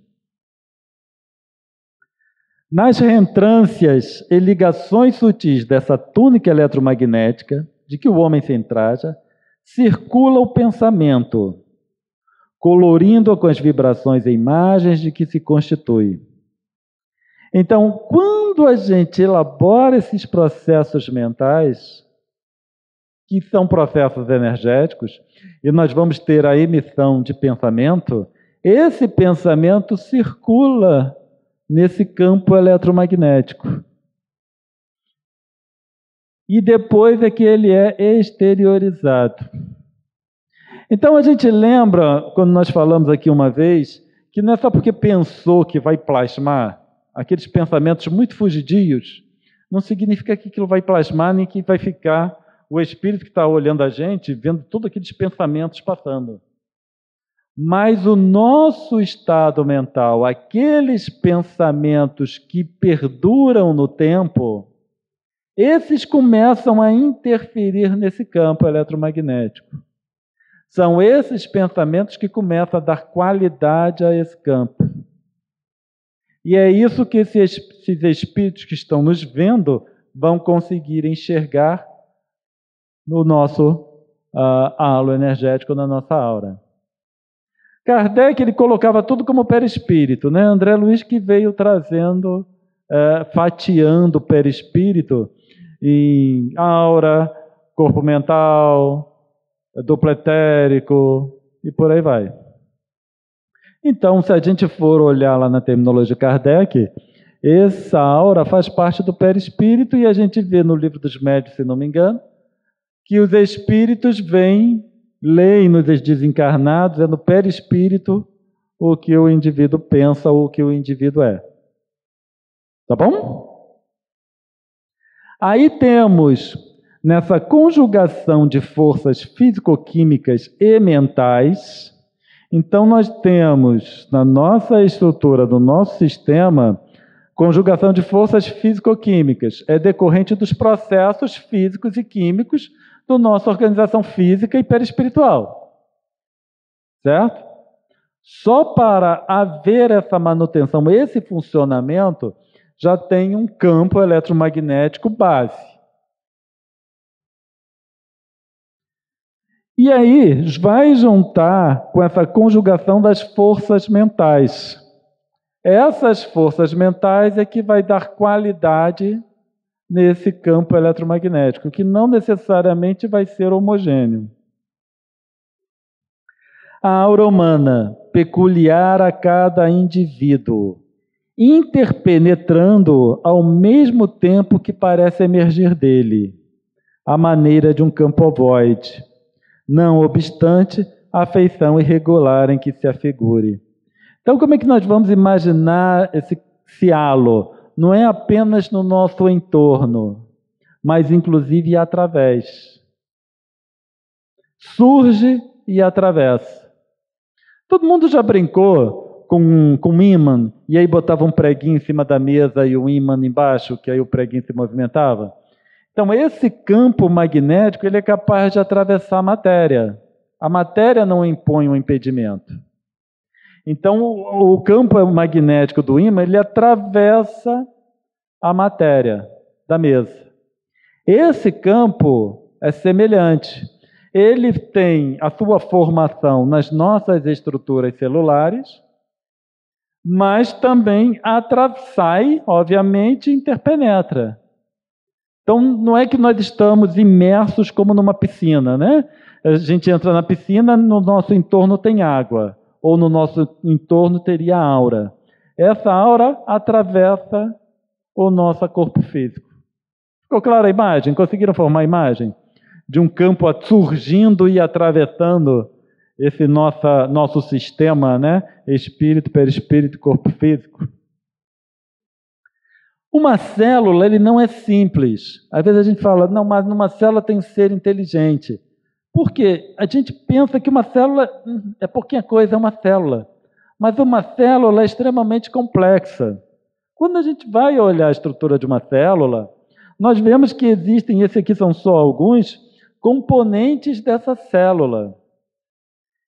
Nas reentrâncias e ligações sutis dessa túnica eletromagnética, de que o homem se entraja, circula o pensamento, colorindo-a com as vibrações e imagens de que se constitui. Então, quando a gente elabora esses processos mentais, que são processos energéticos, e nós vamos ter a emissão de pensamento, esse pensamento circula nesse campo eletromagnético. E depois é que ele é exteriorizado. Então a gente lembra, quando nós falamos aqui uma vez, que não é só porque pensou que vai plasmar, aqueles pensamentos muito fugidios, não significa que aquilo vai plasmar, nem que vai ficar o espírito que está olhando a gente, vendo todos aqueles pensamentos passando. Mas o nosso estado mental, aqueles pensamentos que perduram no tempo, esses começam a interferir nesse campo eletromagnético. São esses pensamentos que começam a dar qualidade a esse campo. E é isso que esses espíritos que estão nos vendo vão conseguir enxergar no nosso halo energético, na nossa aura. Kardec, ele colocava tudo como perispírito, né? André Luiz que veio trazendo, fatiando o perispírito em aura, corpo mental, duplo etérico e por aí vai. Então, se a gente for olhar lá na terminologia de Kardec, essa aura faz parte do perispírito e a gente vê no Livro dos Médiuns, se não me engano, que os espíritos leem nos desencarnados, é no perispírito o que o indivíduo pensa ou o que o indivíduo é. Tá bom? Aí temos, nessa conjugação de forças físico-químicas e mentais, então nós temos, na nossa estrutura do nosso sistema, conjugação de forças físico-químicas. É decorrente dos processos físicos e químicos da nossa organização física e perispiritual. Certo? Só para haver essa manutenção, esse funcionamento, já tem um campo eletromagnético base. E aí vai juntar com essa conjugação das forças mentais. Essas forças mentais é que vai dar qualidade nesse campo eletromagnético, que não necessariamente vai ser homogêneo. A aura humana, peculiar a cada indivíduo, interpenetrando ao mesmo tempo que parece emergir dele, à maneira de um campo ovoide, não obstante a feição irregular em que se afigure. Então, como é que nós vamos imaginar esse halo? Não é apenas no nosso entorno, mas inclusive através. Surge e atravessa. Todo mundo já brincou com ímã, e aí botava um preguinho em cima da mesa e o ímã embaixo, que aí o preguinho se movimentava? Então, esse campo magnético ele é capaz de atravessar a matéria. A matéria não impõe um impedimento. Então, o campo magnético do ímã ele atravessa a matéria da mesa. Esse campo é semelhante. Ele tem a sua formação nas nossas estruturas celulares, mas também sai, obviamente, e interpenetra. Então, não é que nós estamos imersos como numa piscina, né? A gente entra na piscina, no nosso entorno tem água, ou no nosso entorno teria aura. Essa aura atravessa o nosso corpo físico. Ficou clara a imagem? Conseguiram formar a imagem? De um campo surgindo e atravessando esse nosso sistema, né? Espírito, perispírito, corpo físico. Uma célula, ele não é simples. Às vezes a gente fala, não, mas numa célula tem um ser inteligente. Por quê? A gente pensa que uma célula é pouquinha coisa, é uma célula. Mas uma célula é extremamente complexa. Quando a gente vai olhar a estrutura de uma célula, nós vemos que existem, esse aqui são só alguns, componentes dessa célula.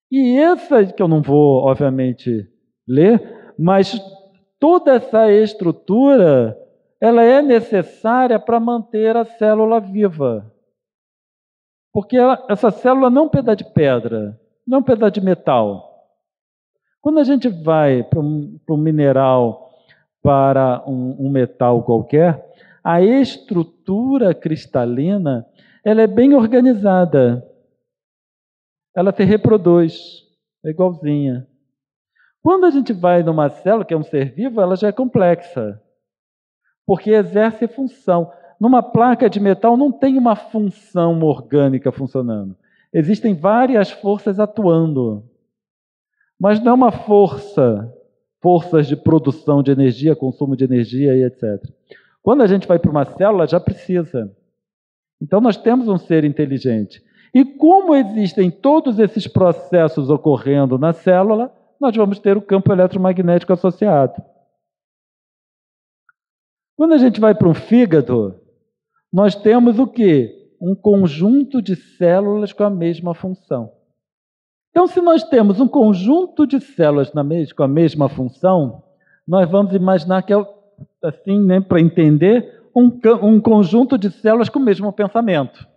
E essa, que eu não vou, obviamente, ler, mas toda essa estrutura, ela é necessária para manter a célula viva. Porque essa célula não é um pedaço de pedra, não é um pedaço de metal. Quando a gente vai para um mineral, para um metal qualquer, a estrutura cristalina ela é bem organizada. Ela se reproduz, é igualzinha. Quando a gente vai numa célula, que é um ser vivo, ela já é complexa, porque exerce função. Numa placa de metal não tem uma função orgânica funcionando. Existem várias forças atuando, mas não é uma forças de produção de energia, consumo de energia e etc. Quando a gente vai para uma célula, já precisa. Então, nós temos um ser inteligente. E como existem todos esses processos ocorrendo na célula, nós vamos ter o campo eletromagnético associado. Quando a gente vai para um fígado, nós temos o quê? Um conjunto de células com a mesma função. Então, se nós temos um conjunto de células com a mesma função, nós vamos imaginar que é, assim, né, para entender, um conjunto de células com o mesmo pensamento.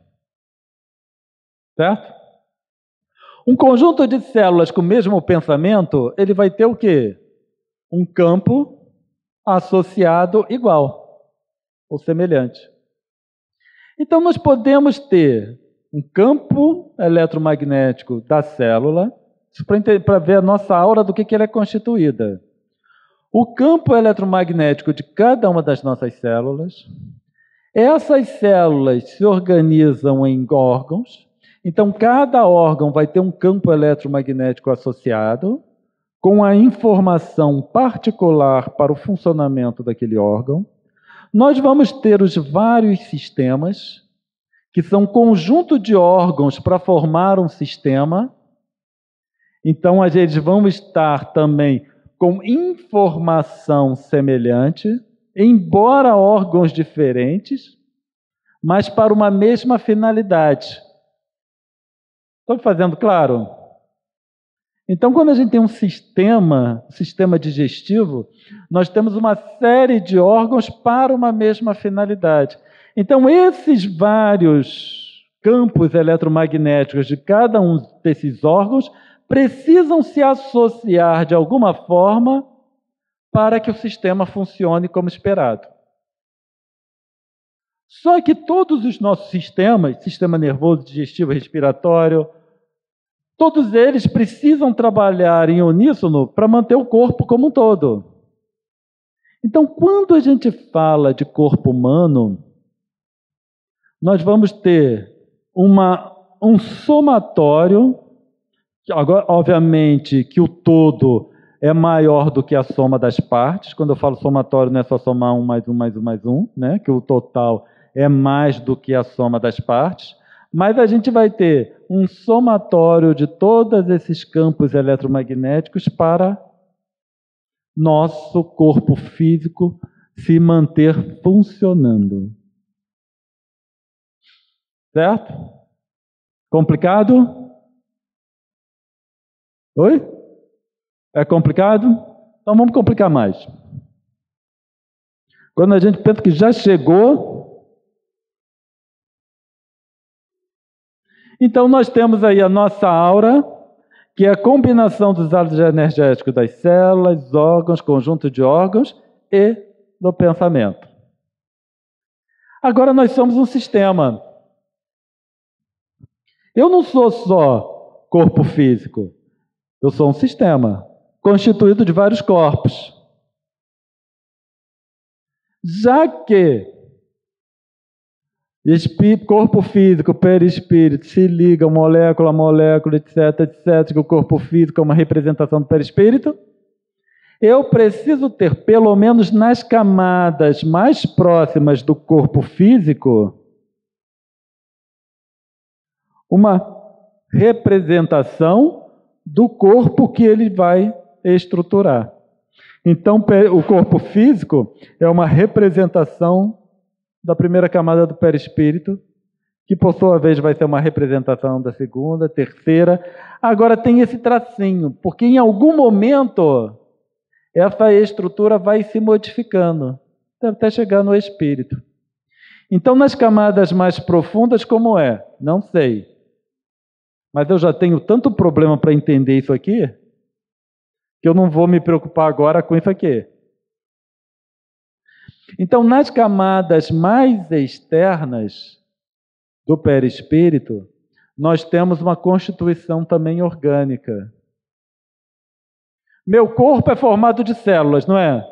Certo? Um conjunto de células com o mesmo pensamento, ele vai ter o quê? Um campo associado igual, ou semelhante. Então, nós podemos ter um campo eletromagnético da célula, para ver a nossa aura do que ela é constituída. O campo eletromagnético de cada uma das nossas células. Essas células se organizam em órgãos. Então, cada órgão vai ter um campo eletromagnético associado, com a informação particular para o funcionamento daquele órgão. Nós vamos ter os vários sistemas, que são um conjunto de órgãos para formar um sistema. Então, eles vão estar também com informação semelhante, embora órgãos diferentes, mas para uma mesma finalidade. Estou fazendo claro? Então, quando a gente tem um sistema digestivo, nós temos uma série de órgãos para uma mesma finalidade. Então, esses vários campos eletromagnéticos de cada um desses órgãos precisam se associar de alguma forma para que o sistema funcione como esperado. Só que todos os nossos sistemas, sistema nervoso, digestivo, respiratório, Todos eles precisam trabalhar em uníssono para manter o corpo como um todo. Então, quando a gente fala de corpo humano, nós vamos ter um somatório, agora, obviamente, que o todo é maior do que a soma das partes. Quando eu falo somatório, não é só somar um mais um mais um mais um, né? Que o total é mais do que a soma das partes. Mas a gente vai ter um somatório de todos esses campos eletromagnéticos para nosso corpo físico se manter funcionando. Certo? Complicado? Oi? É complicado? Então vamos complicar mais. Quando a gente pensa que já chegou, então nós temos aí a nossa aura, que é a combinação dos átomos energéticos das células, órgãos, conjunto de órgãos e do pensamento. Agora nós somos um sistema. Eu não sou só corpo físico, eu sou um sistema constituído de vários corpos. Já que corpo físico, perispírito, se ligam molécula a molécula, etc, etc, que o corpo físico é uma representação do perispírito, eu preciso ter, pelo menos nas camadas mais próximas do corpo físico, uma representação do corpo que ele vai estruturar. Então, o corpo físico é uma representação da primeira camada do perispírito, que por sua vez vai ser uma representação da segunda, terceira. Agora tem esse tracinho, porque em algum momento essa estrutura vai se modificando, até chegar no espírito. Então, nas camadas mais profundas, como é? Não sei. Mas eu já tenho tanto problema para entender isso aqui, que eu não vou me preocupar agora com isso aqui. Então, nas camadas mais externas do perispírito, nós temos uma constituição também orgânica. Meu corpo é formado de células, não é?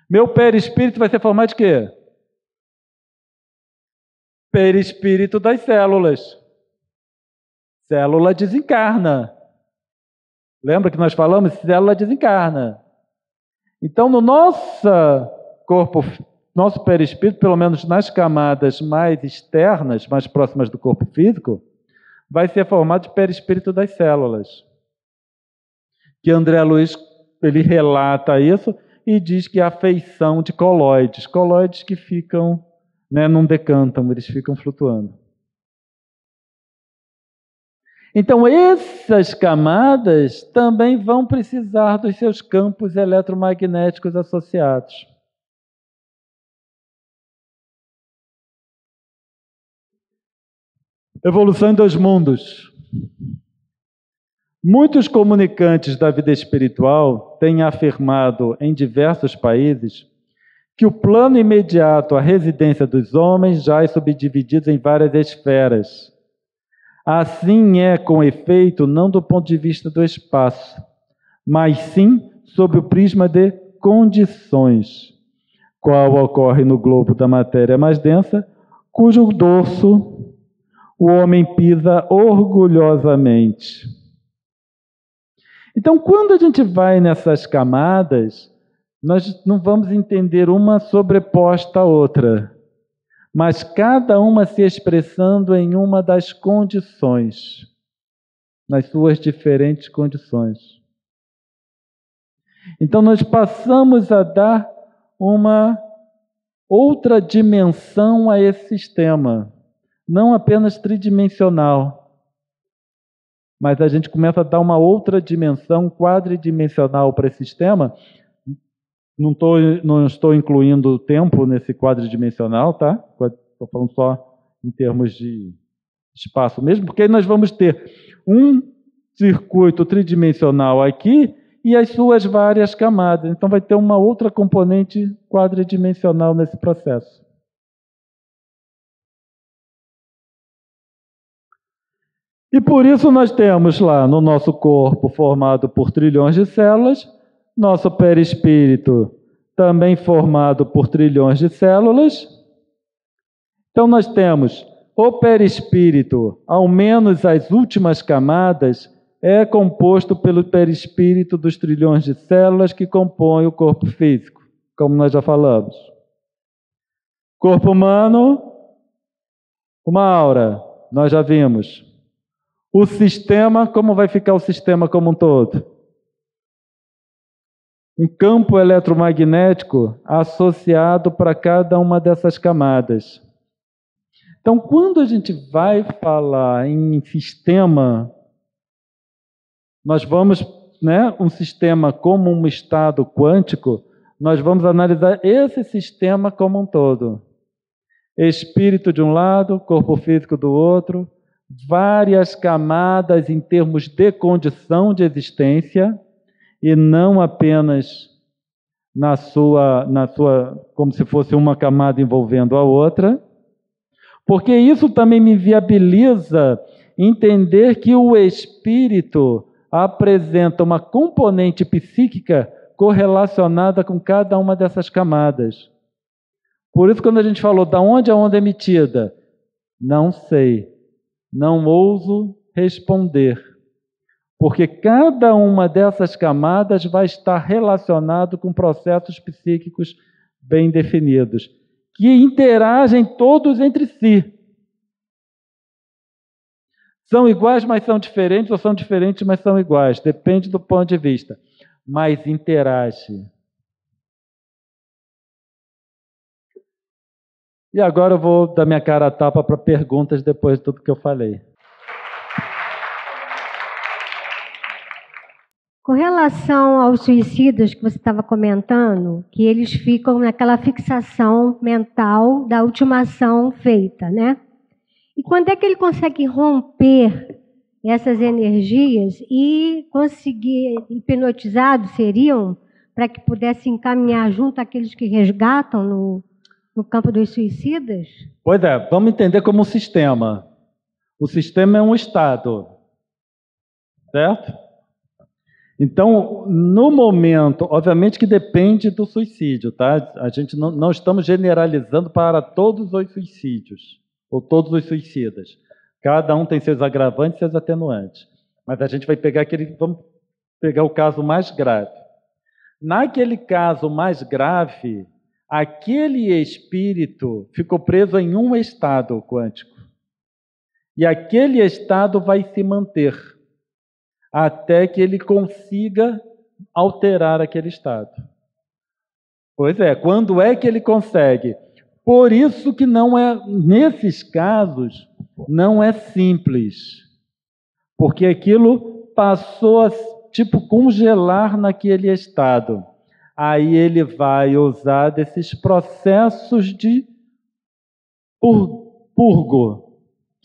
Meu perispírito vai ser formado de quê? Perispírito das células. Célula desencarna. Lembra que nós falamos? Célula desencarna. Então, no nosso corpo, nosso perispírito, pelo menos nas camadas mais externas, mais próximas do corpo físico, vai ser formado de perispírito das células. Que André Luiz, ele relata isso e diz que é a feição de colóides. Colóides que ficam, não decantam, eles ficam flutuando. Então, essas camadas também vão precisar dos seus campos eletromagnéticos associados. Evolução em dois mundos. Muitos comunicantes da vida espiritual têm afirmado em diversos países que o plano imediato, a residência dos homens, já é subdividido em várias esferas. Assim é, com efeito, não do ponto de vista do espaço, mas sim sob o prisma de condições, qual ocorre no globo da matéria mais densa, cujo dorso o homem pisa orgulhosamente. Então, quando a gente vai nessas camadas, nós não vamos entender uma sobreposta à outra, mas cada uma se expressando em uma das condições, nas suas diferentes condições. Então, nós passamos a dar uma outra dimensão a esse sistema, não apenas tridimensional, mas a gente começa a dar uma outra dimensão quadridimensional para esse sistema. Não estou incluindo o tempo nesse quadridimensional, tá? Estou falando só em termos de espaço mesmo, porque aí nós vamos ter um circuito tridimensional aqui e as suas várias camadas. Então vai ter uma outra componente quadridimensional nesse processo. E por isso nós temos lá no nosso corpo, formado por trilhões de células, nosso perispírito também formado por trilhões de células. Então nós temos o perispírito, ao menos as últimas camadas, é composto pelo perispírito dos trilhões de células que compõem o corpo físico, como nós já falamos. Corpo humano, uma aura, nós já vimos. O sistema, como vai ficar o sistema como um todo? Um campo eletromagnético associado para cada uma dessas camadas. Então, quando a gente vai falar em sistema, nós vamos, um sistema como um estado quântico, nós vamos analisar esse sistema como um todo. Espírito de um lado, corpo físico do outro, várias camadas em termos de condição de existência, e não apenas na sua, como se fosse uma camada envolvendo a outra, porque isso também me viabiliza entender que o espírito apresenta uma componente psíquica correlacionada com cada uma dessas camadas. Por isso, quando a gente falou da onde a onda é emitida, não sei, não ouso responder, porque cada uma dessas camadas vai estar relacionado com processos psíquicos bem definidos, que interagem todos entre si. São iguais, mas são diferentes, ou são diferentes, mas são iguais, depende do ponto de vista, mas interage. E agora eu vou dar minha cara a tapa para perguntas depois de tudo que eu falei. Com relação aos suicidas que você estava comentando, que eles ficam naquela fixação mental da última ação feita, né? E quando é que ele consegue romper essas energias e conseguir, hipnotizados seriam, para que pudesse encaminhar junto àqueles que resgatam no campo dos suicidas? Pois é, vamos entender como um sistema. O sistema é um estado, certo? Então, no momento, obviamente que depende do suicídio, tá? A gente não estamos generalizando para todos os suicídios, ou todos os suicidas. Cada um tem seus agravantes e seus atenuantes. Mas a gente vai pegar vamos pegar o caso mais grave. Naquele caso mais grave, aquele espírito ficou preso em um estado quântico. E aquele estado vai se manter até que ele consiga alterar aquele estado. Pois é, quando é que ele consegue? Por isso que não é, nesses casos, não é simples. Porque aquilo passou a, congelar naquele estado. Aí ele vai usar desses processos de purgo,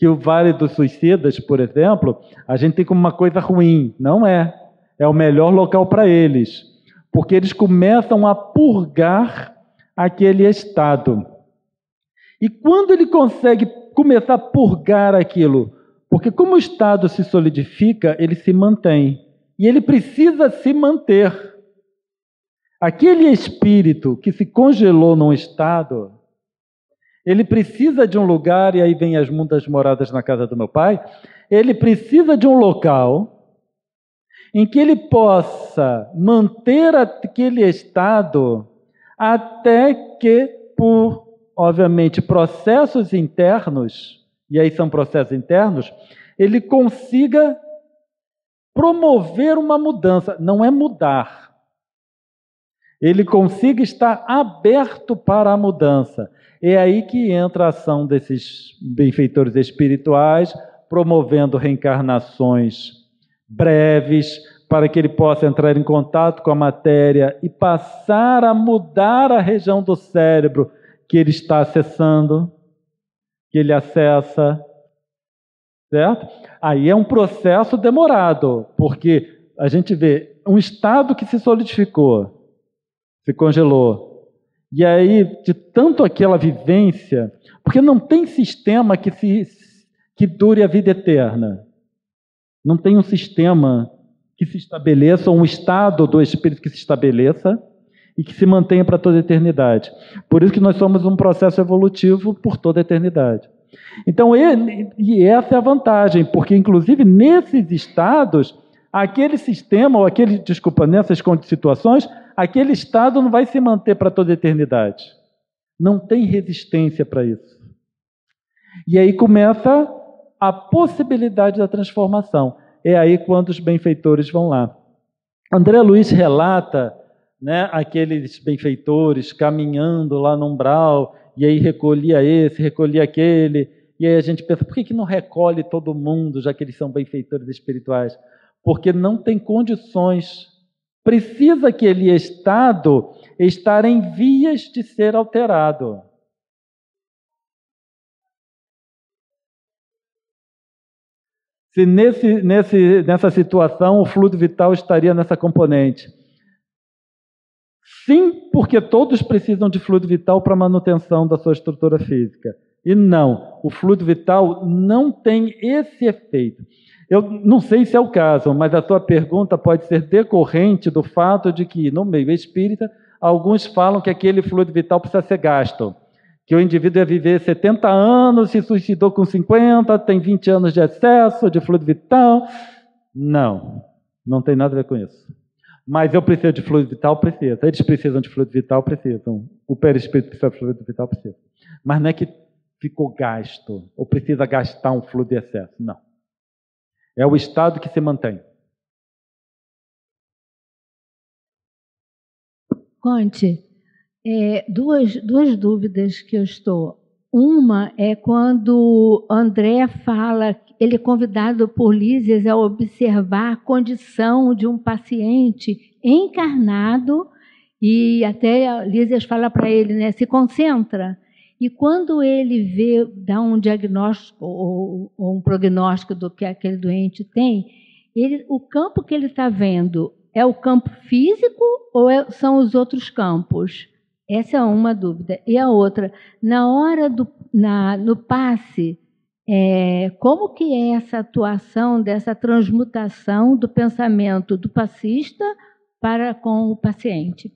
que o Vale dos Suicidas, por exemplo, a gente tem como uma coisa ruim. Não é. É o melhor local para eles. Porque eles começam a purgar aquele estado. E quando ele consegue começar a purgar aquilo, porque como o estado se solidifica, ele se mantém. E ele precisa se manter. Aquele espírito que se congelou num estado, ele precisa de um lugar, e aí vem as muitas moradas na casa do meu pai, ele precisa de um local em que ele possa manter aquele estado até que, por, obviamente, processos internos, e aí são processos internos, ele consiga promover uma mudança, não é mudar. Ele consiga estar aberto para a mudança. É aí que entra a ação desses benfeitores espirituais, promovendo reencarnações breves, para que ele possa entrar em contato com a matéria e passar a mudar a região do cérebro que ele está acessando, que ele acessa, certo? Aí é um processo demorado, porque a gente vê um estado que se solidificou, se congelou. E aí, de tanto aquela vivência, porque não tem sistema que dure a vida eterna. Não tem um sistema que se estabeleça, ou um estado do espírito que se estabeleça e que se mantenha para toda a eternidade. Por isso que nós somos um processo evolutivo por toda a eternidade. Então, e essa é a vantagem, porque inclusive nesses estados, aquele sistema, ou nessas situações, aquele estado não vai se manter para toda a eternidade. Não tem resistência para isso. E aí começa a possibilidade da transformação. É aí quando os benfeitores vão lá. André Luiz relata, né, aqueles benfeitores caminhando lá no umbral, e aí recolhia esse, recolhia aquele, e aí a gente pensa, por que não recolhe todo mundo, já que eles são benfeitores espirituais? Porque não tem condições. Precisa aquele estado estar em vias de ser alterado. Se nessa situação o fluido vital estaria nessa componente. Sim, porque todos precisam de fluido vital para a manutenção da sua estrutura física. E não, o fluido vital não tem esse efeito. Eu não sei se é o caso, mas a sua pergunta pode ser decorrente do fato de que, no meio espírita, alguns falam que aquele fluido vital precisa ser gasto. Que o indivíduo ia viver 70 anos, se suicidou com 50, tem 20 anos de excesso de fluido vital. Não, não tem nada a ver com isso. Mas eu preciso de fluido vital? Preciso. Eles precisam de fluido vital? Precisam. O perispírito precisa de fluido vital? Precisa. Mas não é que ficou gasto, ou precisa gastar um fluido de excesso. Não. É o estado que se mantém. Conte. Duas dúvidas que eu estou. Uma é quando André fala, ele é convidado por Lísias a observar a condição de um paciente encarnado, e até Lísias fala para ele, né, se concentra. E quando ele dá um diagnóstico ou um prognóstico do que aquele doente tem, o campo que ele está vendo é o campo físico ou são os outros campos? Essa é uma dúvida. E a outra, na hora no passe, como que é essa atuação dessa transmutação do pensamento do passista para com o paciente?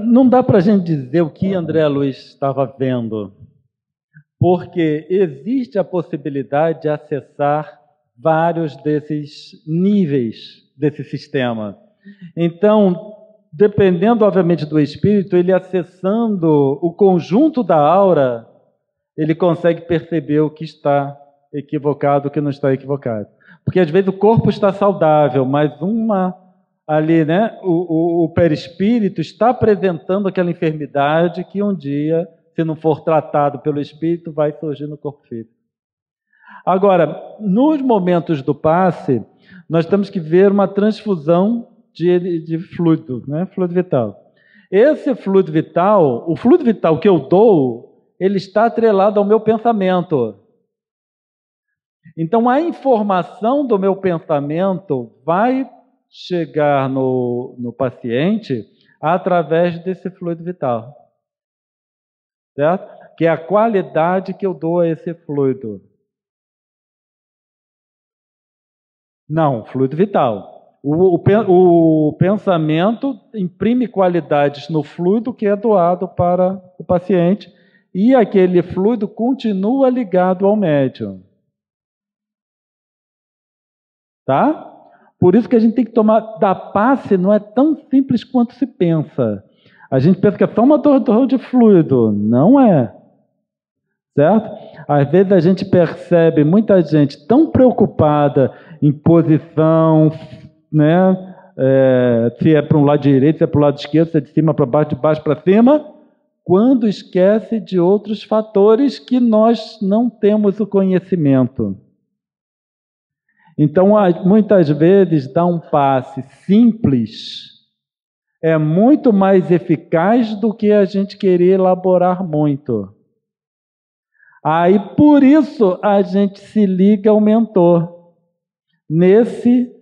Não dá para a gente dizer o que André Luiz estava vendo, porque existe a possibilidade de acessar vários desses níveis desse sistema. Então, dependendo, obviamente, do espírito, ele acessando o conjunto da aura, ele consegue perceber o que está equivocado, o que não está equivocado. Porque, às vezes, o corpo está saudável, mas ali, né, o perispírito está apresentando aquela enfermidade que um dia, se não for tratado pelo espírito, vai surgir no corpo físico. Agora, nos momentos do passe, nós temos que ver uma transfusão de fluido, né? Fluido vital. Esse fluido vital, o fluido vital que eu dou, ele está atrelado ao meu pensamento. Então, a informação do meu pensamento vai chegar no paciente através desse fluido vital. Certo? Que é a qualidade que eu dou a esse fluido. Não, fluido vital. O pensamento imprime qualidades no fluido que é doado para o paciente e aquele fluido continua ligado ao médium. Tá? Por isso que a gente tem que tomar... Da passe não é tão simples quanto se pensa. A gente pensa que é só uma dor de fluido. Não é. Certo? Às vezes a gente percebe muita gente tão preocupada em posição, né? Se é para um lado direito, se é para o lado esquerdo, se é de cima para baixo, de baixo para cima, quando esquece de outros fatores que nós não temos o conhecimento. Então, muitas vezes, dar um passe simples é muito mais eficaz do que a gente querer elaborar muito. Aí, por isso, a gente se liga ao mentor nesse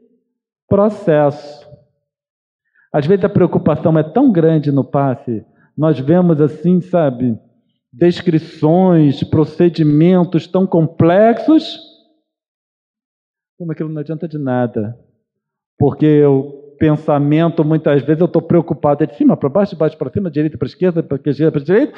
processo. Às vezes a preocupação é tão grande no passe, nós vemos assim, sabe, descrições, procedimentos tão complexos, Como aquilo não adianta de nada. Porque o pensamento, muitas vezes, eu estou preocupado de cima para baixo, de baixo para cima, de direita para esquerda, para esquerda para direita,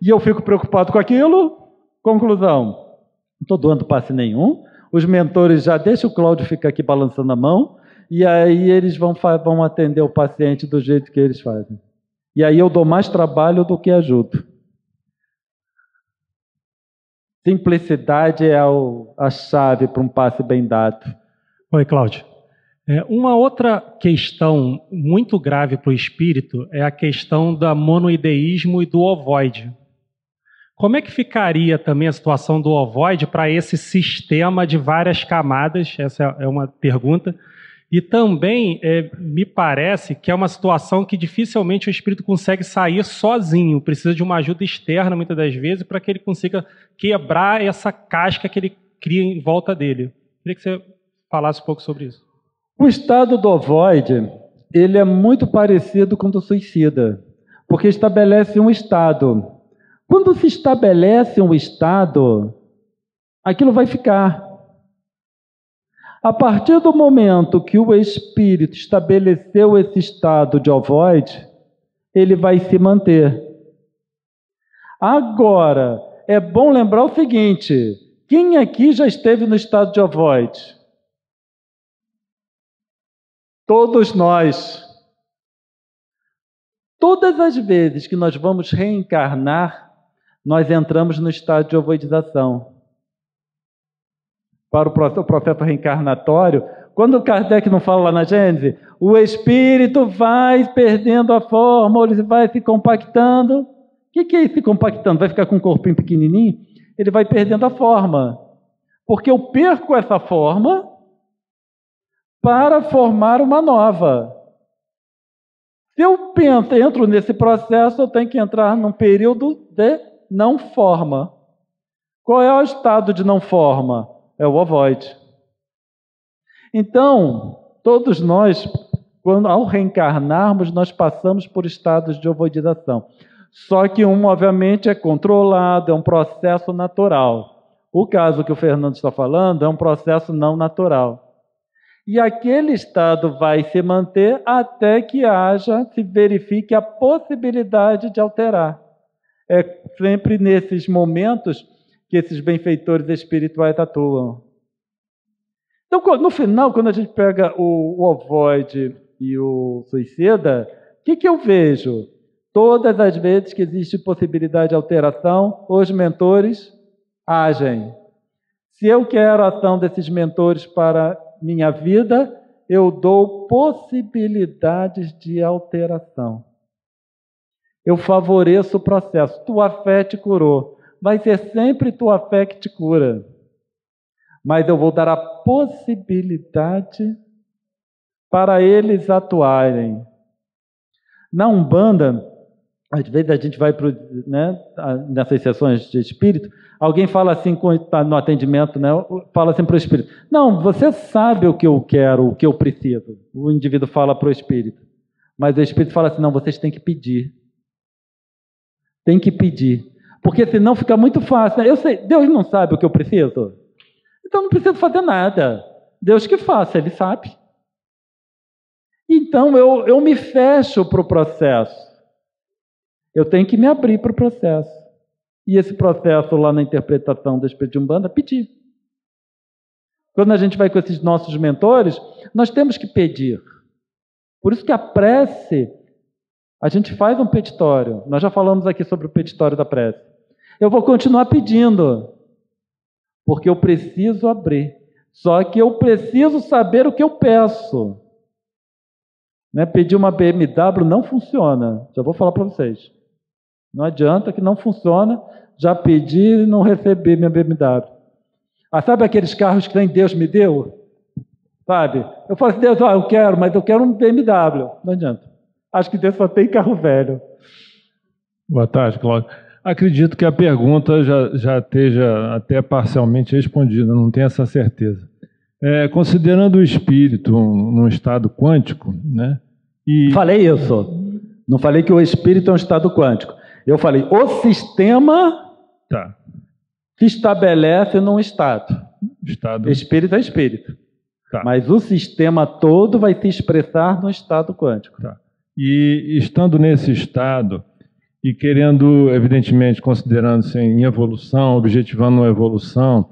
e eu fico preocupado com aquilo. Conclusão, não estou doando passe nenhum. Os mentores já deixam o Cláudio ficar aqui balançando a mão, e aí eles vão atender o paciente do jeito que eles fazem. E aí eu dou mais trabalho do que ajudo. Simplicidade é a chave para um passe bem dado. Oi, Cláudio. Uma outra questão muito grave para o espírito é a questão do monoideísmo e do ovoide. Como é que ficaria também a situação do ovoide para esse sistema de várias camadas? Essa é uma pergunta. E também me parece que é uma situação que dificilmente o espírito consegue sair sozinho, precisa de uma ajuda externa muitas das vezes para que ele consiga quebrar essa casca que ele cria em volta dele. Queria que você falasse um pouco sobre isso. O estado do ovoide, ele é muito parecido com o do suicida, porque estabelece um estado. Quando se estabelece um estado, aquilo vai ficar. A partir do momento que o espírito estabeleceu esse estado de ovoide, ele vai se manter. Agora, é bom lembrar o seguinte: quem aqui já esteve no estado de ovoide? Todos nós. Todas as vezes que nós vamos reencarnar, nós entramos no estado de ovoidização. Para o processo reencarnatório, quando Kardec não fala lá na Gênese, o espírito vai perdendo a forma, ele vai se compactando. O que é se compactando? Vai ficar com um corpinho pequenininho? Ele vai perdendo a forma. Porque eu perco essa forma para formar uma nova. Se eu entro nesse processo, eu tenho que entrar num período de não forma. Qual é o estado de não forma? É o ovoide. Então, todos nós, ao reencarnarmos, nós passamos por estados de ovoidização. Só que obviamente, é controlado, é um processo natural. O caso que o Fernando está falando é um processo não natural. E aquele estado vai se manter até que se verifique a possibilidade de alterar. É sempre nesses momentos que esses benfeitores espirituais atuam. Então, no final, quando a gente pega o ovoide e o suicida, o que eu vejo? Todas as vezes que existe possibilidade de alteração, os mentores agem. Se eu quero a ação desses mentores para minha vida, eu dou possibilidades de alteração. Eu favoreço o processo. Tua fé te curou. Vai ser sempre tua fé que te cura. Mas eu vou dar a possibilidade para eles atuarem. Na Umbanda, às vezes a gente vai nessas sessões de espírito, alguém fala assim, no atendimento, fala assim para o espírito: não, você sabe o que eu quero, o que eu preciso. O indivíduo fala para o espírito. Mas o espírito fala assim: não, vocês têm que pedir. Tem que pedir. Porque senão fica muito fácil. Eu sei, Deus não sabe o que eu preciso. Então não preciso fazer nada. Deus que faça, Ele sabe. Então eu me fecho para o processo. Eu tenho que me abrir para o processo. E esse processo lá na interpretação do Espírito de Umbanda, pedir. Quando a gente vai com esses nossos mentores, nós temos que pedir. Por isso que a prece, a gente faz um petitório. Nós já falamos aqui sobre o petitório da prece. Eu vou continuar pedindo, porque eu preciso abrir. Só que eu preciso saber o que eu peço. Pedir uma BMW não funciona. Já vou falar para vocês. Não adianta, que não funciona. Já pedi e não recebi minha BMW. Sabe aqueles carros que nem Deus me deu? Sabe? Eu falo assim: Deus, eu quero, mas eu quero um BMW. Não adianta. Acho que Deus só tem carro velho. Boa tarde, Cláudio. Acredito que a pergunta já esteja até parcialmente respondida, não tenho essa certeza. Considerando o espírito num estado quântico, Falei isso. Não falei que o espírito é um estado quântico. Eu falei, o sistema se estabelece num estado. Espírito é espírito. Tá. Mas o sistema todo vai se expressar no estado quântico. Tá. E estando nesse estado, e querendo, evidentemente, considerando-se em evolução, objetivando uma evolução,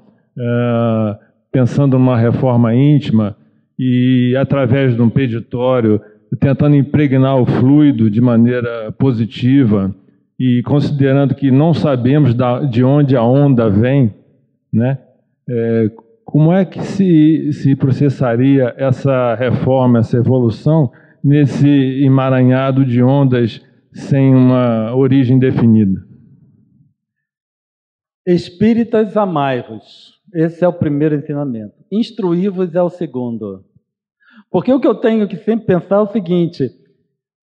pensando numa reforma íntima, e através de um peditório, tentando impregnar o fluido de maneira positiva, e considerando que não sabemos de onde a onda vem, né? Como é que se processaria essa reforma, essa evolução, nesse emaranhado de ondas sem uma origem definida? Espíritas, amai-vos. Esse é o primeiro ensinamento. Instruí-vos é o segundo. Porque o que eu tenho que sempre pensar é o seguinte,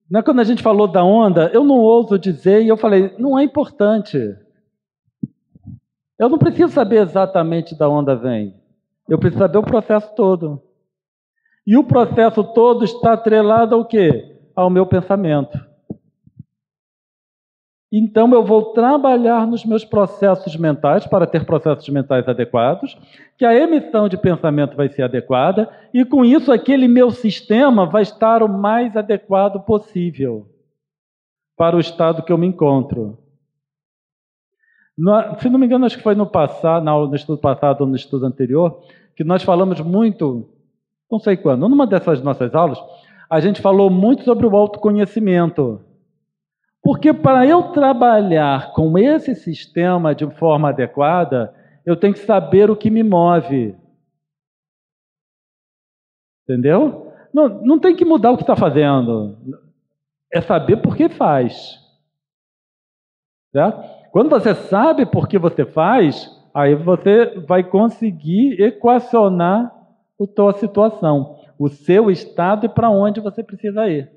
né, quando a gente falou da onda, eu não ouso dizer, e eu falei, não é importante. Eu não preciso saber exatamente da onde vem. Eu preciso saber o processo todo. E o processo todo está atrelado ao quê? Ao meu pensamento. Então eu vou trabalhar nos meus processos mentais para ter processos mentais adequados, que a emissão de pensamento vai ser adequada, e com isso aquele meu sistema vai estar o mais adequado possível para o estado que eu me encontro. Se não me engano, acho que foi no estudo passado ou no estudo anterior, que nós falamos muito, não sei quando, numa dessas nossas aulas, a gente falou muito sobre o autoconhecimento. Porque para eu trabalhar com esse sistema de forma adequada, eu tenho que saber o que me move. Entendeu? Não tem que mudar o que está fazendo. É saber por que faz. Certo? Quando você sabe por que você faz, aí você vai conseguir equacionar a tua situação, o seu estado e para onde você precisa ir.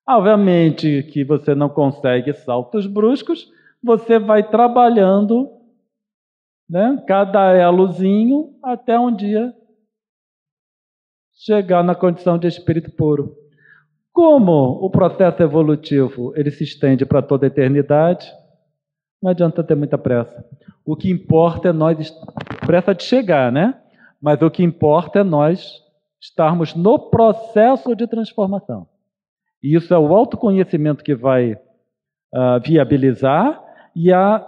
Obviamente que você não consegue saltos bruscos, você vai trabalhando, né, cada elozinho até um dia chegar na condição de espírito puro. Como o processo evolutivo ele se estende para toda a eternidade, não adianta ter muita pressa. O que importa é nós, pressa de chegar, né? Mas o que importa é nós estarmos no processo de transformação. E isso é o autoconhecimento que vai viabilizar e a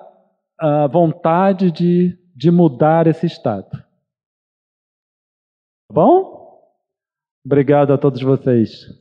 vontade de mudar esse estado. Tá bom? Obrigado a todos vocês.